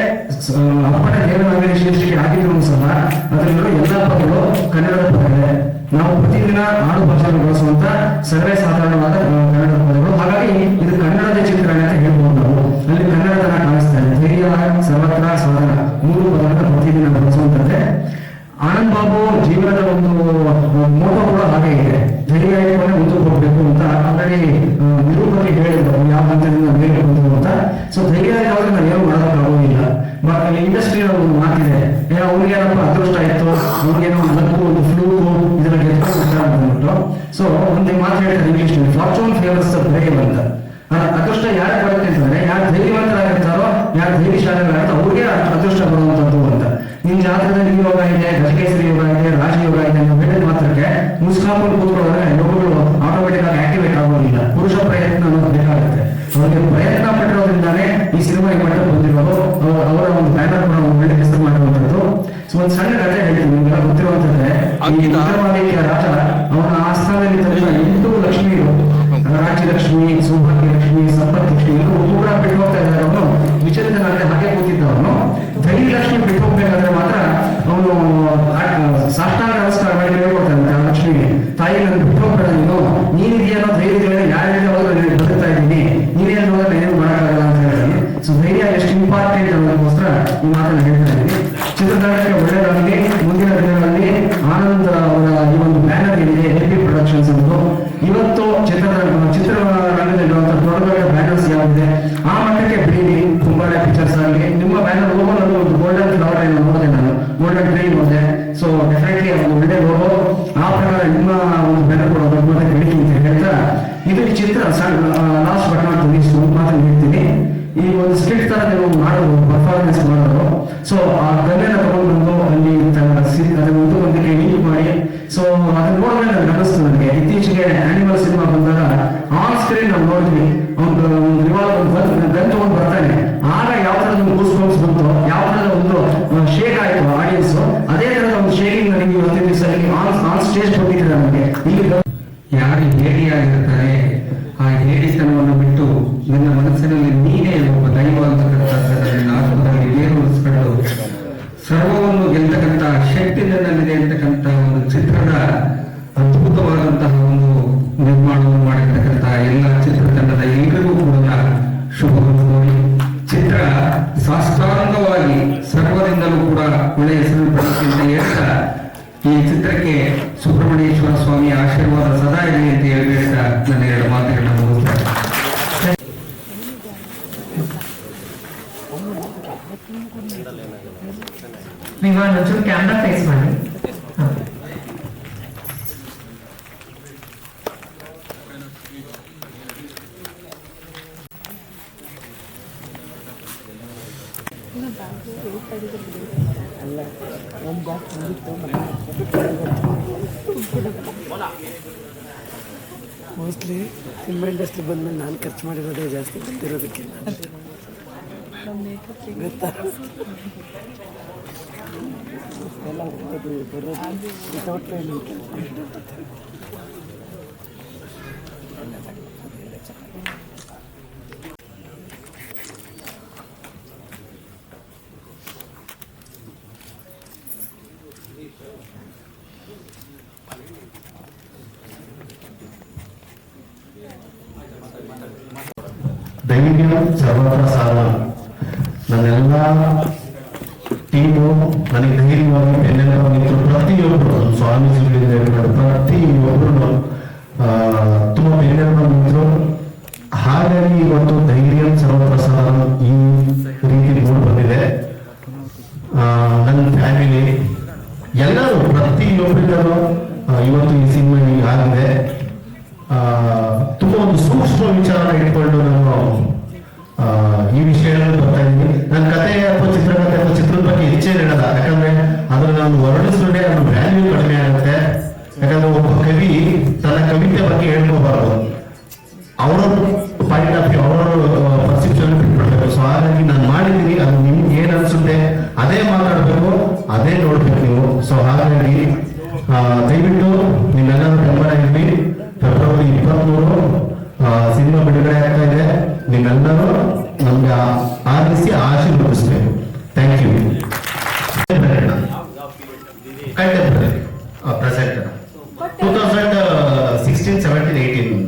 ಅಪ್ಪಟ ದೇವನಾಗಲಿ ಶೀರ್ಷಿಕೆ ಆಗಿದ್ರು ಸಹ ಅದರಲ್ಲಿರೋ ಎಲ್ಲ ಪದಗಳು ಕನ್ನಡದ ಪದಗಳೇ. ನಾವು ಪ್ರತಿದಿನ ಆಡು ಭಾಷೆಯನ್ನು ಬಳಸುವಂತ ಸರ್ವೇ ಸಾಧಾರಣವಾದ ಕನ್ನಡದ ಪದಗಳು. ಹಾಗಾಗಿ ಇದು ಕನ್ನಡದ ಚಿತ್ರಣ ಅಂತ ಹೇಳ್ಬೋದು ನಾವು. ಅಲ್ಲಿ ಕನ್ನಡತನ ಕಾಣಿಸ್ತಾ ಇದೆ. ಧೈರ್ಯ ಸರ್ವತ್ರ ಸಾಧನ 3 ಪದಗಳನ್ನು ಪ್ರತಿದಿನ ಬಳಸುವಂತದ್ದೇ. ಆನಂದ್ ಬಾಬು ಜೀವನದ ಒಂದು ಮೋಟೋ ಕೂಡ ಹಾಗೆ ಇದೆ, ಧೈರ್ಯ ಇಟ್ಕೊಂಡೆ ಮುಂದಕ್ಕೆ ಹೋಗ್ಬೇಕು ಅಂತ ಆಲ್ರೆಡಿ ನಿರೂಪಣೆ ಹೇಳಿದ್ರು ಯಾವ ಹಂತದಿಂದ ಮೇಲೆ ಬಂದ್ರು ಅಂತ. ಸೊ ಧೈರ್ಯ ಇರೋದ್ರೆ ನಾವು ಏನು ಮಾಡೋಕ್ಕಾಗೋದಿಲ್ಲ. ಬಟ್ ಅಲ್ಲಿ ಇಂಡಸ್ಟ್ರಿಯಲ್ಲಿ ಒಂದು ಮಾತಿದೆ, ಅವ್ರಿಗೇನಪ್ಪ ಅದೃಷ್ಟ ಇತ್ತು, ಅವ್ರಿಗೇನೋ ಲಕ್ಕು ಒಂದು ಫ್ಲೂಕು ಇದನ್ನ ಗೆದ್ಕೊಂಡು ಅಂದ್ಬಿಟ್ಟು. ಸೊ ಒಂದು ಮಾತು ಹೇಳ್ತಾರೆ English, fortune favours the brave ಅಂತ. ಅದೃಷ್ಟ ಯಾರು ಬರುತ್ತೆ ಅಂತಂದ್ರೆ ಯಾರು ಧೈರ್ಯವಂತರಾಗಿರ್ತಾರೋ, ಯಾರು ಧೈರ್ಯಶಾಲಿಗಳಾಗಿರ್ತಾರೋ ಅವ್ರಿಗೆ ಅದೃಷ್ಟ ಬರುವಂತದ್ದು ಅಂತ. ನಿಮ್ ಜಾತಕದಲ್ಲಿ ಯೋಗ ಇದೆ, ಗಜಕೇಸರಿ ಯೋಗ ಇದೆ, ರಾಜಯೋಗ ಇದೆ ಅಂತ ಹೇಳಿದ ಮಾತ್ರಕ್ಕೆ ಮುಸ್ಕಾಕೊಂಡು ಕೂತ್ಕೊಳ್ಳೋದ್ರೆ ಯೋಗಗಳು ಆಟೋಮೆಟಿಕ್ ಆಗಿ ಆಕ್ಟಿವೇಟ್ ಆಗೋದಿಲ್ಲ. ಪುರುಷ ಪ್ರಯತ್ನ ಅನ್ನೋದು ಬೇಕಾಗುತ್ತೆ. ಅವ್ರಿಗೆ ಪ್ರಯತ್ನ ಪಟ್ಟಿರೋದ್ರಿಂದಾನೇ ಈ ಸಿನಿಮಾ ಈ ಮಟ್ಟ ಬಂದಿರೋದು. ಅವರ ಒಂದು ಬ್ಯಾನರ್ ಕೂಡ ಒಳ್ಳೆ ಹೆಸರು ಮಾಡುವಂಥದ್ದು. ಸೊ ಒಂದು ಸಣ್ಣ ಕಥೆ ಹೇಳ್ತೀನಿ ನಿಮ್ಗೆಲ್ಲ ಗೊತ್ತಿರುವಂತಂದ್ರೆ, ಈ ವಿಕ್ರಮಾದಿತ್ಯ ರಾಜ ಅವನ ಆಸ್ಥಾನದಲ್ಲಿ ತನ್ನ 8 ಲಕ್ಷ್ಮಿಗಳು, ರಾಜ್ಯಲಕ್ಷ್ಮಿ, ಸೌಭಾಗ್ಯಲಕ್ಷ್ಮಿ, ಸಂಪತ್ ಲಕ್ಷ್ಮಿ ಎಲ್ಲರೂ ಕೂಡ ಬಿಟ್ಟು ಹೋಗ್ತಾ ಇದ್ದಾರೆ. ಅವನು ವಿಚಲಿತನಾಗಿ ಹಾಗೆ ಕೂತಿದ್ದವನು. ಧೈರ್ಯಲಕ್ಷ್ಮಿ ಬಿಟ್ಟು ಹೋಗ್ಬೇಕಾದ್ರೆ ಮಾತ್ರ ಅವನು ಸಾಷ್ಟಾಂಗ ನಮಸ್ಕಾರ ಮಾಡಿ ಹೇಳ್ಕೊಡ್ತಾನೆ ಆ ಲಕ್ಷ್ಮಿಗೆ, ತಾಯಿ ನನ್ನ ಬಿಟ್ಟು ಹೋಗ್ಬೇಡ, ನೀನಿದೆಯನ್ನೋ ಧೈರ್ಯಗಳೇ ಯಾರಿಗೆ ಹೋದ್ರೆ ನಾನು ಬದುಕ್ತಾ ಇದ್ದೀನಿ, ನೀನೇನು ಹೋದ್ರೆ ಏನು ಮಾಡೋಕ್ಕಾಗಲ್ಲ ಅಂತ ಹೇಳ್ತಾನೆ. ಸೊ ಧೈರ್ಯ ಎಷ್ಟು ಇಂಪಾರ್ಟೆಂಟ್ ಅನ್ನೋದಕ್ಕೋಸ್ಕರ ಈ ಮಾತನ್ನ ಹೇಳ್ತಾ ಇದ್ದೀನಿ. ಚಿತ್ರತಂಡಕ್ಕೆ ಒಳ್ಳೆಯದಾಗಲಿ. ಮುಂದಿನ ದಿನಗಳಲ್ಲಿ ಆನಂದ್ ಅವರ ಈ ಒಂದು ಬ್ಯಾನರ್ ಏನಿದೆ ಎಪಿ ಪ್ರೊಡಕ್ಷನ್ಸ್ ಅಂತ, ಇವತ್ತು ಚಿತ್ರರಂಗದಲ್ಲಿರುವಂತಹ ದೊಡ್ಡ ದೊಡ್ಡ ಬ್ಯಾನರ್ಸ್ ಯಾವಿದೆ ಆ ಮಟ್ಟಕ್ಕೆ ಬಿಡಿ. ಕುಂಬಾಳೆ ಪಿಕ್ಚರ್ಸ್ ಆಗಲಿ, ನಿಮ್ಮ ಬ್ಯಾನರ್ ಲೋಗೋ ಒಂದು ಗೋಲ್ಡನ್ ಫ್ಲವರ್ ಏನೋ ನೋಡಿದೆ ನಾನು, ಗೋಲ್ಡನ್ ಟ್ರೀ ನೋಡಿದೆ. ಸೊ ಡೆಫಿನೆಟ್ಲಿ ಒಂದು ಒಳ್ಳೆ ಲೋಗೋ. ಆ ಪ್ರಕಾರ ನಿಮ್ಮ ಒಂದು ಬ್ಯಾನರ್ ಕೂಡ ದೊಡ್ಡ ಬೆಳಿಗ್ಗೆ ಅಂತ ಹೇಳ್ತಾ, ಇದು ಈ ಚಿತ್ರ ಲಾಸ್ಟ್ ಬಟ್ ನಾಟ್ ಲೀಸ್ಟ್ ಒಂದು ಮಾತನ್ನು ಹೇಳ್ತೀನಿ. ಈ ಒಂದು ಸ್ಕ್ರಿಪ್ಟ್ ತರ ನೀವು ಮಾಡೋದು, ಪರ್ಫಾರ್ಮೆನ್ಸ್ ಮಾಡೋದು. ಸೊ ಆ ಗನ್ನೆಲ್ಲ ತಗೊಂಡು ಬಂದು ಅಲ್ಲಿ ಅದನ್ನು ಒಂದಕ್ಕೆ ಲೀಕ್ ಮಾಡಿ, ಸೊ ಅದನ್ನ ನೋಡಿದ್ರೆ ನನಗೆ ಅನಿಸ್ತು, ನನಗೆ ಇತ್ತೀಚೆಗೆ ಆನಿಮಲ್ ಸಿನಿಮಾ ಬಂದಾಗ ಆನ್ ಸ್ಕ್ರೀನ್ ನಾವು ನೋಡಿದ್ವಿ, ಒಂದು ರಿವಾಲ್ವರ್ ಗನ್ ತಗೊಂಡು ಬರ್ತಾನೆ, ಆಗ ಯಾವ ತರದ ಒಂದು ಗೂಸ್ ಬಂಪ್ಸ್ ಬಂತು, ಯಾವ ತರದ ಒಂದು ಶೇಕ್ ಆಯ್ತು ಆಡಿಯನ್ಸ್, ಅದೇ ತರದ ಒಂದು ಶೇಕಿಂಗ್ ನನಗೆ ಇವತ್ತಿನ ದಿವಸದಲ್ಲಿ ಆನ್ ಸ್ಟೇಜ್ ಬಂದಿದೆ ನಮಗೆ. ಇಲ್ಲಿ ಯಾರು ಹೇಡಿಯಾಗಿರ್ತಾರೆ, ಆ ಹೇಡಿತನವನ್ನು ಬಿಟ್ಟು ನನ್ನ ಮನಸ್ಸಿನಲ್ಲಿ ನೀನೇ ಒಬ್ಬ ದೈವ ಅಂತಕ್ಕಂಥ ಆತ್ಮದಲ್ಲಿ ಬೇರುಳಿಸ್ಕೊಂಡು ಸರ್ವವನ್ನು ಗೆಲ್ತಕ್ಕಂಥ ಶಕ್ತಿ ನನ್ನಲ್ಲಿದೆ ಅಂತಕ್ಕಂಥ ಒಂದು ಚಿತ್ರದ ಅದ್ಭುತವಾದಂತಹ ಒಂದು ನಿರ್ಮಾಣವನ್ನು ಮಾಡಿರ್ತಕ್ಕಂಥ ಎಲ್ಲ ಚಿತ್ರತಂಡದ ಎಲ್ಲರಿಗೂ ಕೂಡ ಶುಭವನ್ನು ನೋಡಿ, ಚಿತ್ರ ಸಾಷ್ಟಾಂಗವಾಗಿ ಸರ್ವರಿಂದಲೂ ಕೂಡ ಒಳ್ಳೆಯ ಹೆಸರು ಪಡೆಯುತ್ತೆ ಅಂತ ಹೇಳ್ತಾ, ಈ ಚಿತ್ರಕ್ಕೆ ಸುಬ್ರಹ್ಮಣ್ಯೇಶ್ವರ ಸ್ವಾಮಿಯ ಆಶೀರ್ವಾದ ಸದಾ ಇರಲಿ ಅಂತ ಹೇಳ್ತಾ ನನ್ನ 2 ಮಾತುಗಳನ್ನು ಮುಗಿಸ್ತಾರೆ.
ಒಂಚೂರು ಕ್ಯಾಮ್ರಾ ಫೇಸ್ ಮಾಡಿ.
ಮೋಸ್ಟ್ಲಿ ಸಿನಿಮಾ ಇಂಡಸ್ಟ್ರಿ ಬಂದ್ಮೇಲೆ ನಾನು ಖರ್ಚು ಮಾಡಿರೋದೇ ಜಾಸ್ತಿ ಬಂದಿರೋದಕ್ಕೆ ಗೊತ್ತಾ. ಎಲ್ಲ ಬರೋದು ವಿತೌಟ್ ಟ್ರೈನಿಂಗ್.
ಧೈರ್ಯ ಸರ್ವತ್ರ ಸಾಧನ ಆರಿಸಿ ಆಶೀರ್ವದಿಸಬೇಕು. Thank you. ಕಂಟೆಂಪ್ರರಿ ಪ್ರೆಸೆಂಟ್ 2016, 17, 18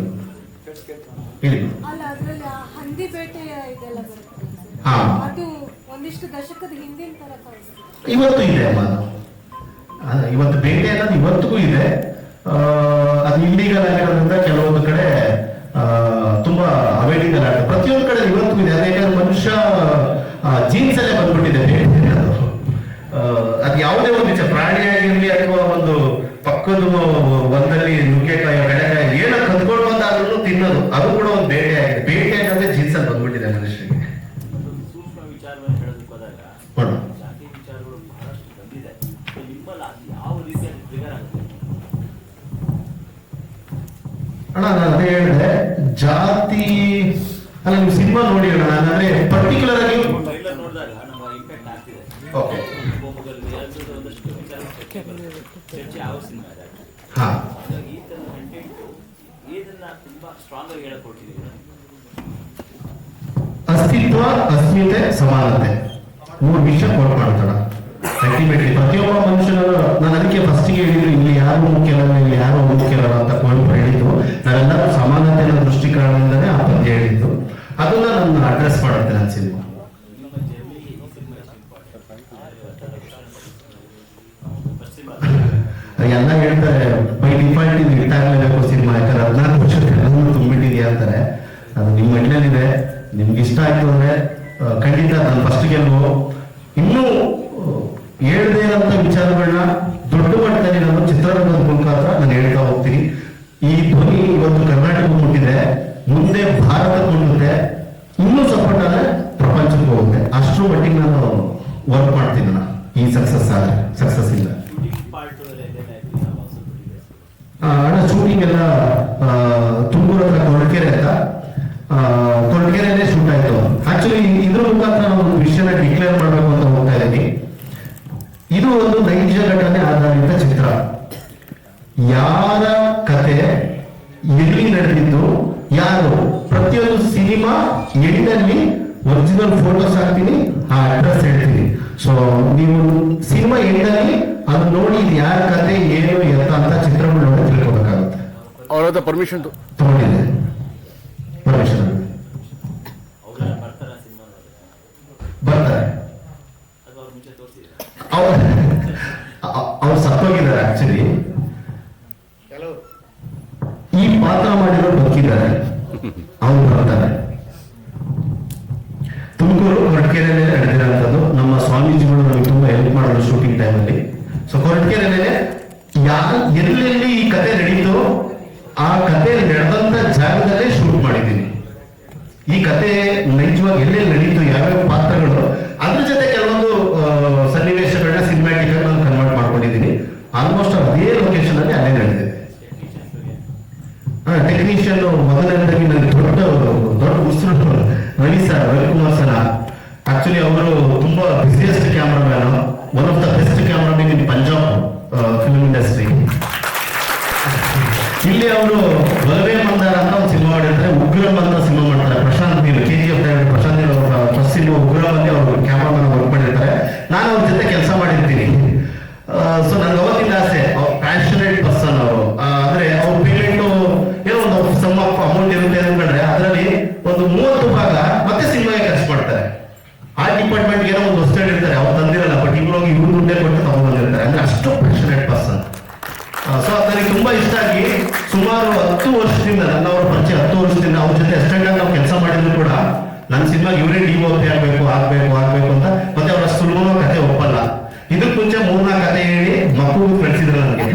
ಹೇಳಿ.
ಅಲ್ಲ, ಅದ್ರಲ್ಲಿ ಹಂದಿ ಬೇಟೆ ಇದೆಲ್ಲ ಬರುತ್ತೆ.
ಹಾ,
ಅದು ಒಂದಿಷ್ಟು ದಶಕದ ಹಿಂದಿನ ತರ ಕಾಣಿಸುತ್ತೆ.
ಇವತ್ತು ಇದೆ ಅಮ್ಮ ಅದು. ಇವತ್ತು ಬೇಟೆ ಅನ್ನೋದು ಇವತ್ತಿಗೂ ಇದೆ. ಅದು ಇಲ್ಲಿಗಲ್ ಆಗಿರೋದ್ರಿಂದ ಕೆಲವೊಂದು ಕಡೆ ತುಂಬಾ ಅವೇಡಿಂಗಲ್ ಆಗುತ್ತೆ. ಪ್ರತಿಯೊಂದು ಕಡೆ ಇವತ್ತಿಗೂ ಇದೆ. ಅದೇ ಮನುಷ್ಯ ಜೀನ್ಸ್ ಅಲ್ಲೇ ಬಂದ್ಬಿಟ್ಟಿದೆ ಬೇಟೆ ಅನ್ನೋದು. ಅದು ಯಾವುದೇ ಒಂದು ವಿಚಾರ, ಪ್ರಾಣಿಯಾಗಿರ್ಲಿ ಅಥವಾ ಒಂದು ಪಕ್ಕದ ಒಂದಲ್ಲಿ ನುಗ್ಗೆಕಾಯಿ ಬೆಳೆಕಾಯಿ ಏನೋ ಕದ್ಕೊಂಡು ಬಂದಾದ್ರೂ ತಿನ್ನೋದು, ಅದು ಕೂಡ ಒಂದು ಬೇಟೆ ಆಗಿದೆ. ಬೇಟೆ ಅನ್ನೋದೇ ಜೀನ್ಸ್ ಅಲ್ಲಿ ಬಂದ್ಬಿಟ್ಟಿದೆ ಮನುಷ್ಯರಿಗೆ.
ಸೂಕ್ಷ್ಮ ವಿಚಾರವನ್ನು ಹೇಳೋದಕ್ಕೆ ಹೋದಾಗ ಜಾತಿ ವಿಚಾರಗಳು ಬಹಳಷ್ಟು ಬಂದಿದೆ. ನಿಮ್ಮಲ್ಲಿ ಅದು ಯಾವ ರೀತಿಯಲ್ಲಿ ಟ್ರಿಗರ್ ಆಗುತ್ತೆ?
ಅಣ್ಣ ನಾನು ಅದೇ ಹೇಳಿದೆ, ಜಾತಿ ಅಲ್ಲ, ನೀವು ಸಿನಿಮಾ ನೋಡಿ ಅಣ್ಣ. ನಾನಂದ್ರೆ ಪರ್ಟಿಕ್ಯುಲರ್ ಆಗಿ
ಟ್ರೈಲರ್ ನೋಡಿದಾಗ ನಮ್ಮ ಇಂಪ್ಯಾಕ್ಟ್ ಆಗ್ತಿದೆ.
ಓಕೆ,
ಒಂದಷ್ಟು ವಿಚಾರ ಚರ್ಚೆ ಯಾವ ಸಿನಿಮಾ ಇದೆ.
ಹಾ,
ಹಾಗಾಗಿ ಈ ಥರದ ಕಂಟೆಂಟ್ ಇದನ್ನ ತುಂಬಾ ಸ್ಟ್ರಾಂಗ್ ಆಗಿ ಹೇಳಕೊಟ್ಟಿದ್ದೀವಿ.
ಅಸ್ತಿತ್ವ, ಅಸ್ಮಿತೆ, ಸಮಾನತೆ 3 ವಿಷಯ ಕೋಟ್ ಮಾಡ್ತಾಳ ಅಲ್ಟಿಮೇಟ್ಲಿ ಪ್ರತಿಯೊಬ್ಬ ಮನುಷ್ಯನ. ನಾನು ಅದಕ್ಕೆ ಫಸ್ಟಿಗೆ ಹೇಳಿದ್ರು, ಇಲ್ಲಿ ಯಾರು ಮುಖ್ಯಲ್ಲ, ಇಲ್ಲಿ ಯಾರು ಮುಖ್ಯಲ್ಲ ಅಂತ ಕುವೆಂಪು ಹೇಳಿದ್ದು. ನಾವೆಲ್ಲರೂ ಸಮಾನತೆಯ ದೃಷ್ಟಿಕೋನದಿಂದನೇ ಆ ಪದ್ಯ ಹೇಳಿದ್ದು. ಅದನ್ನ ನಾನು ಅಡ್ರೆಸ್ ಮಾಡುತ್ತೆ ನನ್ನ ಸಿನಿಮಾ. ಎಲ್ಲ ಹೇಳ್ತಾರೆ ಬೈ ಡಿಫಾಲ್ಟ್ ಇದು ಹಿಟ್ ಆಗಲೇಬೇಕು ಸಿನಿಮಾ, ಯಾಕಂದ್ರೆ 14 ವರ್ಷದ ಎಲ್ಲರೂ ತುಂಬಿಟ್ಟಿದೆಯಾ ಅಂತಾರೆ. ಅದು ನಿಮ್ಮ ಮಟ್ಟಿನಲ್ಲಿದೆ. ನಿಮ್ಗೆ ಇಷ್ಟ ಆಯ್ತು ಅಂದ್ರೆ ಖಂಡಿತ ನಾನು ಫಸ್ಟ್ ಗೆಲ್ವು ಇನ್ನೂ ಹೇಳ್ದೇ ಇರೋಂಥ ವಿಚಾರಗಳನ್ನ ದೊಡ್ಡ ಮಟ್ಟದಲ್ಲಿ ನಾನು ಚಿತ್ರರಂಗದ ಮುಖಾಂತರ ನಾನು ಹೇಳ್ತಾ ಹೋಗ್ತೀನಿ. ಈ ಧ್ವನಿ ಇವತ್ತು ಕರ್ನಾಟಕ ಮುಟ್ಟಿದೆ, ಮುಂದೆ ಭಾರತ ಮುಟ್ಟುತ್ತೆ, ಇನ್ನೂ ಸಪೋರ್ಟ್ ಆದ್ರೆ ಪ್ರಪಂಚಕ್ಕೆ ಹೋಗುತ್ತೆ. ಅಷ್ಟರ ಮಟ್ಟಿಗೆ ನಾನು ವರ್ಕ್ ಮಾಡ್ತೀನಿ ನಾನು ಈ ಸಕ್ಸಸ್ ಇಲ್ಲ. ಅಣ್ಣ ಶೂಟಿಂಗ್ ಎಲ್ಲ ತುಮಕೂರು ಹತ್ರ ಕೊರಟಗೆರೆ ಅಂತ, ಕೊರಟಗೆರೆಯಲ್ಲೇ ಶೂಟ್ ಆಯ್ತು. ಆಕ್ಚುಲಿ ಇದ್ರ ಮುಖಾಂತರ ನಾವು ಒಂದು ವಿಷಯನ ಡಿಕ್ಲೇರ್ ಮಾಡಬೇಕು ಅಂತ ಹೋಗ್ತಾ ಇದ್ದೀನಿ. ಇದು ಒಂದು ನೈಜ ಘಟನೆ ಆಧಾರಿತ ಚಿತ್ರ. ಯಾರ ಕತೆ ಎಲ್ಲಿ ನಡೆದಿದ್ದು ಯಾರು, ಪ್ರತಿಯೊಂದು ಸಿನಿಮಾ ಎಂಡಲ್ಲಿ ಒರಿಜಿನಲ್ ಫೋಟೋಸ್ ಹಾಕ್ತೀನಿ, ಆ ಅಡ್ರೆಸ್ ಹೇಳ್ತೀನಿ. ಸೊ ನೀವು ಸಿನಿಮಾ ಎಂಡಲ್ಲಿ ಅದು ನೋಡಿ ಇದು ಯಾರ ಕತೆ ಏನು ಎತ್ತ ಅಂತ ಚಿತ್ರಗಳು ನೋಡಿ ತಿಳ್ಕೊಬೇಕಾಗುತ್ತೆ.
ಅವ್ರ ಹತ್ರ ಪರ್ಮಿಷನ್
ತಗೊಂಡಿದೆ, ಪರ್ಮಿಷನ್ ಬರ್ತಾರೆ. ಅವ್ರು ಸತ್ತೋಗಿದ್ದಾರೆ. ಆಕ್ಚುಲಿ ಈ ಪಾತ್ರ ಮಾಡಿರೋರು ಬದುಕಿದ್ದಾರೆ, ಅವ್ರು ಬರ್ತಾರೆ. ತುಮಕೂರು ಕೊರಟಗೆರೆಯಲ್ಲೇ ನಡೆದಿರೋಂಥದ್ದು. ನಮ್ಮ ಸ್ವಾಮೀಜಿಗಳು ನಮಗೆ ತುಂಬಾ ಹೆಲ್ಪ್ ಮಾಡೋದು ಶೂಟಿಂಗ್ ಟೈಮಲ್ಲಿ. ಸೊ ಕೊರಟಗೆರೆಯಲ್ಲೇ ಎಲ್ಲೆಲ್ಲಿ ಈ ಕತೆ ನಡೀತು ಆ ಕತೆ ನಡೆದಂತ ಜಾಗದಲ್ಲೇ ಶೂಟ್ ಮಾಡಿದ್ದೀನಿ. ಈ ಕತೆ ನೈಜವಾಗಿ ಎಲ್ಲೆಲ್ಲಿ ನಡೀತು, ಯಾವ್ಯಾವ ಪಾತ್ರಗಳು, ಅದ್ರ ಜೊತೆ ಕೆಲವೊಂದು ಸನ್ನಿವೇಶಗಳನ್ನ ಸಿನಿಮ್ಯಾಟಿಕ್ ಆಗಿ ನಾನು ಕನ್ವರ್ಟ್ ಮಾಡ್ಕೊಂಡಿದ್ದೀನಿ. ಆಲ್ಮೋಸ್ಟ್ ಅದೇ ಲೊಕೇಶನ್ ಅಲ್ಲಿ ಅಲ್ಲೇ ನಡೆದಿದೆ. ಟೆಕ್ನಿಷಿಯನ್ ಮೊದಲನೇದಾಗಿ ನನಗೆ ದೊಡ್ಡ ಉಸಿರು Ravi sir, Ravikumar sir. Actually ಅವರು ತುಂಬಾ busiest cameraman, one of the best cameraman in Punjab film industry. ಇಲ್ಲಿ ಅವರು ಬಲವೇ ಮಂದಾರ ಅಂತ ಒಂದು ಸಿನಿಮಾ ಮಾಡಿರ್ತಾರೆ, ಉಗ್ರಂ ಅಂತ ಸಿನಿಮಾ ಮಾಡ್ತಾರೆ. ಪ್ರಶಾಂತ್ ನೀಲ್, KGF ಡೈರೆಕ್ಟರ್ ಪ್ರಶಾಂತ್ ನೀಲ್ ಅವರ ಫಸ್ಟ್ ಸಿನಿಮಾ ಉಗ್ರಂ ಅಲ್ಲಿ ಅವರು ಕ್ಯಾಮ್ರಾಮನ್ ವರ್ಕ್ ಮಾಡಿರ್ತಾರೆ. ನಾನು ಅವ್ರ ಜೊತೆ ಕೆಲಸ ಮಾಡಿರ್ತೀನಿ. ಸೊ ನನ್ಗೆ ಅವತ್ತಿನ ಆಸೆ, ಪ್ಯಾಷನೇಟ್ ಪರ್ಸನ್ ಅವರು. ಅಂದ್ರೆ ಅವ್ರ ಪೇಮೆಂಟ್ ಏನೋ ಒಂದು ಸಮ್ ಆಫ್ ಅಮೌಂಟ್ ಇರುತ್ತೆ ಅಂದ್ಕೊಂಡ್ರೆ ಅದರಲ್ಲಿ ಒಂದು 30 ಭಾಗ ಮತ್ತೆ ಸಿನಿಮಾಗೆ ಖರ್ಚು ಮಾಡ್ತಾರೆ. ಆ ಡಿಪಾರ್ಟ್ಮೆಂಟ್ ಏನೋ ಒಂದು ಹೊಸ ಇರ್ತಾರೆ, ಅವ್ರು ತಂದಿರಲ್ಲ, ಬಟ್ ಇವ್ರು ಇವ್ರು ದುಡ್ಡೇ ಕೊಟ್ಟು ತಗೊಂಡ್ಬಂದಿರ್ತಾರೆ. ಅಂದ್ರೆ ಅಷ್ಟು ಪ್ಯಾಷನೇಟ್ ಪರ್ಸನ್. ಸೊ ನನಗೆ ತುಂಬಾ ಇಷ್ಟ ಆಗಿ ಸುಮಾರು 10 ವರ್ಷದಿಂದ, ನನ್ನ ಅವ್ರ ಪರಿಚಯ 10 ವರ್ಷದಿಂದ ಅವ್ರ ಜೊತೆ ಅಸ್ಟೆಂಟ್ ಆಗಿ ನಾವು ಕೆಲಸ ಮಾಡಿದ್ರು ಕೂಡ ನನ್ನ ಸಿನಿಮಾಗೆ ಇವರೇ DOP ಆಗ್ಬೇಕು ಅಂತ. ಮತ್ತೆ ಅವರ ಸುಲಭ ಕತೆ ಒಪ್ಪಲ್ಲ. ಇದಕ್ಕೆ ಮುಂಚೆ 3-4 ಕತೆ ಹೇಳಿ ಮಕ್ಕಳು ಕಳಿಸಿದ್ರು ನನಗೆ,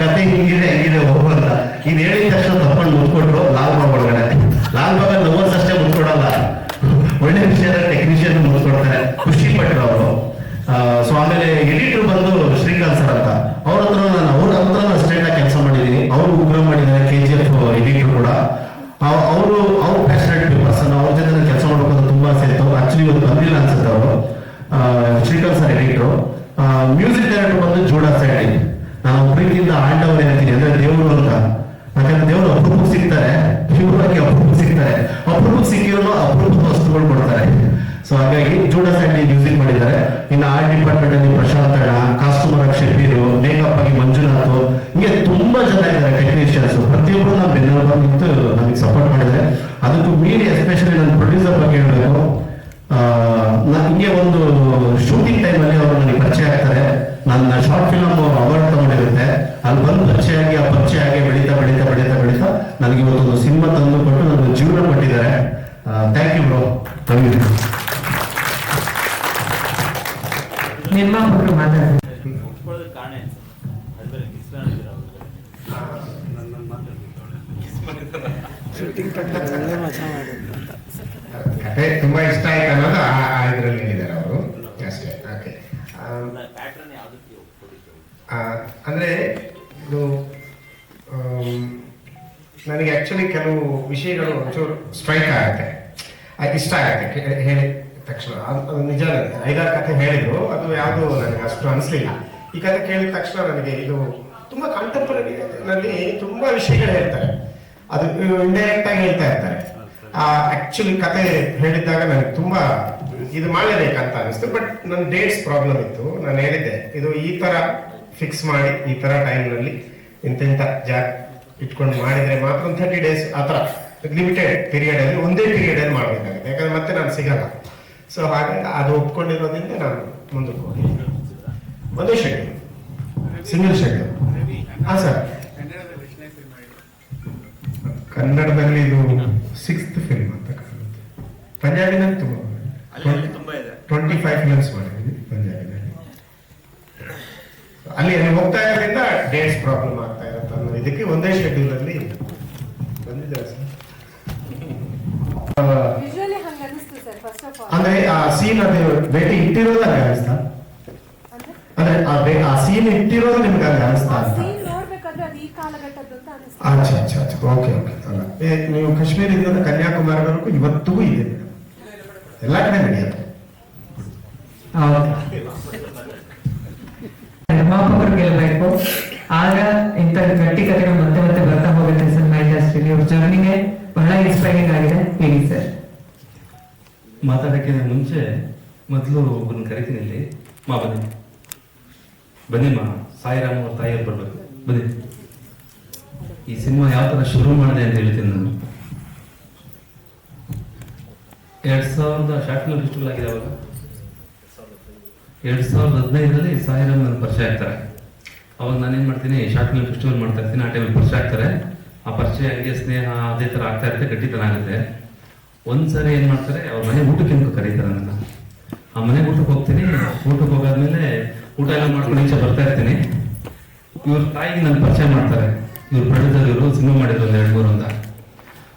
ಕತೆ ಹಿಂಗಿದೆ ಹೋಗುವಂತ. ಇದು ಹೇಳಿದ ತಕ್ಷಣ ತಪ್ಕೊಂಡು ಮುಚ್ಕೊಟ್ರು ಲಾಲ್ಬಾಗ್ ಒಳಗಡೆ. ಲಾಲ್ಬಾಗ್ ಲವರ್ಸ್ ಅಷ್ಟೇ ಮುಚ್ಕೊಡಲ್ಲ, ಒಳ್ಳೆ ವಿಷಯದ ಟೆಕ್ನಿಷಿಯನ್ ಮುಚ್ಕೊಡ್ತಾರೆ. ಖುಷಿ ಪಟ್ರು ಅವರು. ಸೊ ಆಮೇಲೆ ಎಡಿಟರ್ ಬಂದು ಶ್ರೀಕಾಂತ್ ಸರ್ ಅಂತ, ಅವ್ರ ಹತ್ರ ಅಸ್ಟೆಂಟ್ ಆಗಿ ಕೆಲಸ ಮಾಡಿದ್ದೀನಿ. ಅವರು ಉಗ್ರ ಮಾಡಿದ್ದಾರೆ, KGF ಎಡಿಟರ್ ಕೂಡ. ಅವ್ರು ಪ್ಯಾಷನೇಟ್ ಪರ್ಸನ್. ಅವ್ರ ಜೊತೆ ಕೆಲಸ ಮಾಡ್ಬೇಕಂತ ತುಂಬಾ ಆಸೆ ಇತ್ತು. ಆಕ್ಚುಲಿ ಸೊ ಹಾಗಾಗಿ ಜೂಡಸ್ ಆಂಡ್ ಮ್ಯೂಸಿಕ್ ಮಾಡಿದ್ದಾರೆ. ಇನ್ನು ಆರ್ಟ್ ಡಿಪಾರ್ಟ್ಮೆಂಟ್ ಅಲ್ಲಿ ಪ್ರಶಾಂತ್ ಅಣ್ಣ, ಕಾಸ್ಟ್ಯೂಮರ್ ಶಬೀರು, ಮೇಕಪ್ ಆಗಿ ಮಂಜುನಾಥ್, ಹಿಂಗೆ ತುಂಬಾ ಜನ ಇದ್ದಾರೆ ಟೆಕ್ನಿಷಿಯನ್ಸ್. ಪ್ರತಿಯೊಬ್ಬರು ನಮ್ಮ ಬೆನ್ನೆಲುಬು ನಿಂತು ನಮಗೆ ಸಪೋರ್ಟ್ ಮಾಡಿದ್ದಾರೆ. ಅದಕ್ಕೂ ಮೀರಿ ಎಸ್ಪೆಷಲಿ ನನ್ನ ಪ್ರೊಡ್ಯೂಸರ್ ಬಗ್ಗೆ ಹೇಳಬೇಕು. ಹಿಂಗೆ ಒಂದು ಶೂಟಿಂಗ್ ಟೈಮ್ ಅಲ್ಲಿ ಅವರು ನನಗೆ ಪರಿಚಯ ಆಗ್ತಾರೆ. ನನ್ನ ಶಾರ್ಟ್ ಫಿಲ್ಮ್ ಅವಾರ್ಡ್ ತಗೊಂಡಿರುತ್ತೆ, ಅಲ್ಲಿ ಬಂದು ಪರಿಚಯ ಆಗಿ ಆ ಪರಿಚಯ ಆಗಿ ಬೆಳೀತಾ ಬೆಳೀತಾ ಬೆಳೀತಾ ಬೆಳೀತಾ ನನಗೆ ಇವತ್ತೊಂದು ಸಿನಿಮಾ ತಂದು ಕೊಟ್ಟು ನನ್ನ ಜೀವನ ಕೊಟ್ಟಿದ್ದಾರೆ. Thank you bro.
ನಿರ್ಮಾಪಕರು ಮಾತಾಡ್ತಾರೆ.
ಒಪ್ಕೊಳ್ಳೋದಕ್ಕೆ ಕಾರಣ ಏನು ಸರ್? ಅದ್ರ ಮೇಲೆ ಕಿಸ್ ಮಾಡಿದ್ದೀರಾ
ಶೂಟಿಂಗ್ ಟೈಮ್ ಒಳ್ಳೆ ಮಜಾ ಮಾಡಿದ್ರು ಅಂತ.
ಕತೆ ತುಂಬಾ ಇಷ್ಟ ಆಯ್ತು ಅನ್ನೋದು ಇದರಲ್ಲಿ ಹೇಳಿದ್ದಾರೆ ಅವರು ಅಷ್ಟೇ. ಓಕೆ,
ಪ್ಯಾಟರ್ನ್ ಯಾವುದಕ್ಕೆ ಒಪ್ಕೊಳ್ಳಿಕ್ಕೆ?
ಅಂದ್ರೆ ಇದು ನನಗೆ ಆಕ್ಚುಲಿ ಕೆಲವು ವಿಷಯಗಳು ಒಂಚೂರು ಸ್ಟ್ರೈಕ್ ಆಗುತ್ತೆ, ಇಷ್ಟ ಆಗುತ್ತೆ ಹೇಳಿ ತಕ್ಷಣ. ಅದು ನಿಜ. 5-6 ಕಥೆ ಹೇಳಿದ್ರು, ಅದು ಯಾವುದು ನನಗೆ ಅಷ್ಟು ಅನಿಸ್ಲಿಲ್ಲ. ಈ ಕಥೆ ಕೇಳಿದ ತಕ್ಷಣ ನನಗೆ ಇದು ತುಂಬಾ ಕಾಂಟೆಂಪರರಿ ನಲ್ಲಿ ತುಂಬಾ ವಿಷಯಗಳು ಹೇಳ್ತಾರೆ, ಅದು ಇಂಡೈರೆಕ್ಟ್ ಆಗಿ ಹೇಳ್ತಾ ಇರ್ತಾರೆ. ಆಕ್ಚುಲಿ ಕತೆ ಹೇಳಿದ್ದಾಗ ನನಗೆ ತುಂಬಾ ಇದು ಮಾಡಲೇಬೇಕಂತ ಅನಿಸ್ತು. ಬಟ್ ನನ್ನ ಡೇಟ್ಸ್ ಪ್ರಾಬ್ಲಮ್ ಇತ್ತು. ನಾನು ಹೇಳಿದ್ದೆ ಇದು ಈ ತರ ಫಿಕ್ಸ್ ಮಾಡಿ ಈ ತರ ಟೈಮ್ನಲ್ಲಿ ಇಂಥ ಜಾಗ ಇಟ್ಕೊಂಡು ಮಾಡಿದ್ರೆ ಮಾತ್ರ 30 days ಆ ಥರ ಲಿಮಿಟೆಡ್ ಪೀರಿಯಡ್ ಅಲ್ಲಿ ಒಂದೇ ಪೀರಿಯಡ್ ಅಲ್ಲಿ ಮಾಡಬೇಕಾಗುತ್ತೆ, ಯಾಕಂದ್ರೆ ಮತ್ತೆ ನಾನು ಸಿಗಲ್ಲ. ಸೊ ಹಾಗಾಗಿ ಅದು ಒಪ್ಕೊಂಡಿರೋದ್ರಿಂದ ನಾನು ಮುಂದಕ್ಕೆ ಹೋಗಿ ಒಂದೇ ಶೆಡ್ಯೂಲ್, ಸಿಂಗಲ್ ಶೆಡ್ಯೂಲ್. ಹಾ ಸರ್, ಕನ್ನಡದಲ್ಲಿ ಇದು 6th ಫಿಲ್ಮ್ ಅಂತ ಕಾಣುತ್ತೆ. ಪಂಜಾಬಿನಲ್ಲಿ ತುಂಬ 25 ಫಿಲ್ಮ್ಸ್ ಮಾಡಿದ್ವಿ ಪಂಜಾಬಿನಲ್ಲಿ. ಅಲ್ಲಿ ಹೋಗ್ತಾ ಇರೋದ್ರಿಂದ ಡೇಟ್ಸ್ ಪ್ರಾಬ್ಲಮ್ ಆಗ್ತಾ ಇರುತ್ತೆ ಅನ್ನೋ ಇದಕ್ಕೆ ಒಂದೇ ಶೆಡ್ಯೂಲ್ ಅಲ್ಲಿ ಬಂದಿದ್ದಾರೆ ಸರ್.
ವಿಜುವಲಿ ಹಂಗ ಅನಿಸ್ತು ಸರ್. ಫಸ್ಟ್ ಆಫ್ ಆಲ್
ಅಂದ್ರೆ ಆ ಸೀನ್ ಅದು ಭೇಟಿ ಇಟ್ಟಿರೋದು ಹಂಗೆ ಅನಿಸ್ತಾ? ಅಂದ್ರೆ ಆ ಸೀನ್ ಇಟ್ಟಿರೋದು ನಿಮ್ಗೆ ಹಂಗೆ ಅನಿಸ್ತಾ ಅಂತ?
ಸೀನ್ ನೋಡ್ಬೇಕಾದ್ರೆ ಅದು ಈ ಕಾಲಘಟ್ಟದ್ದು ಅಂತ ಅನಿಸ್ತು.
ಅಚ್ಚಾ ಓಕೆ. ಅಲ್ಲ, ನೀವು ಕಾಶ್ಮೀರದಿಂದ ಕನ್ಯಾಕುಮಾರಿವರೆಗೂ ಇವತ್ತಿಗೂ ಇದೆ, ಎಲ್ಲ ಕಡೆ ನಡೆಯುತ್ತೆ.
ನಿರ್ಮಾಪಕರು ಗೆಲ್ಲಬೇಕು, ಆಗ ಇಂಥ ಗಟ್ಟಿ ಕಥೆಗಳು ಮತ್ತೆ ಮತ್ತೆ ಬರ್ತಾ ಹೋಗುತ್ತೆ ಸಿನಿಮಾ ಇಂಡಸ್ಟ್ರಿಲಿ. ಅವ್ರ ಜರ್ನಿಗೆ ಬಹಳ ಇನ್ಸ್ಪೈರಿಂಗ್ ಆಗಿದೆ. ಹೇಳಿ ಸರ್.
ಮಾತಾಡೋಕ್ಕಿಂತ ಮುಂಚೆ ಮೊದಲು ಒಬ್ಬರನ್ನ ಕರಿತೀನಿ ಇಲ್ಲಿ. ಬನ್ನಿ ಸಾಯಿರಾಮ್ ಅವ್ರ ತಾಯಿಯವ್ರು ಬರ್ಬೇಕು, ಬನ್ನಿ. ಈ ಸಿನಿಮಾ ಯಾವ ಥರ ಶುರು ಮಾಡಿದೆ ಅಂತ ಹೇಳ್ತೀನಿ ನಾನು. 2000 ಶಾರ್ಟ್ ಫಿಲ್ಮ್ ಫೆಸ್ಟಿವಲ್ ಆಗಿದೆ. ಅವಾಗ 2015ರಲ್ಲಿ ಸಾಯಿರಾಮ್ ನನ್ನ ಪರಿಚಯ ಆಗ್ತಾರೆ. ಅವಾಗ ನಾನೇನು ಮಾಡ್ತೀನಿ, ಶಾರ್ಟ್ ಫಿಲ್ಮ್ ಫೆಸ್ಟಿವಲ್ ಮಾಡ್ತಾ ಇರ್ತೀನಿ. ಆ ಟೈಮಲ್ಲಿ ಪರಿಚಯ ಆಗ್ತಾರೆ. ಆ ಪರಿಚಯ ಹಂಗೆ ಸ್ನೇಹ ಅದೇ ಥರ ಆಗ್ತಾ ಇರುತ್ತೆ, ಗಟ್ಟಿತನ ಆಗುತ್ತೆ. ಒಂದ್ಸರಿ ಏನು ಮಾಡ್ತಾರೆ, ಅವ್ರ ಮನೆ ಊಟಕ್ಕೆ ಅಂತ ಕರೀತಾರೆ ನನ್ನ. ಆ ಮನೆ ಊಟಕ್ಕೆ ಹೋಗ್ತೀನಿ. ಊಟಕ್ಕೆ ಹೋಗಾದ್ಮೇಲೆ ಊಟ ಎಲ್ಲ ಮಾಡ್ಕೊಂಡು ಈಚೆ ಬರ್ತಾ ಇರ್ತೀನಿ. ಇವ್ರ ತಾಯಿಗೆ ನನ್ನ ಪರಿಚಯ ಮಾಡ್ತಾರೆ. ಇವ್ರು ಪ್ರೊಡ್ಯೂಸರ್, ಇವರು ಸಿನಿಮಾ ಮಾಡಿದ್ರು 2-3 ಅಂತ.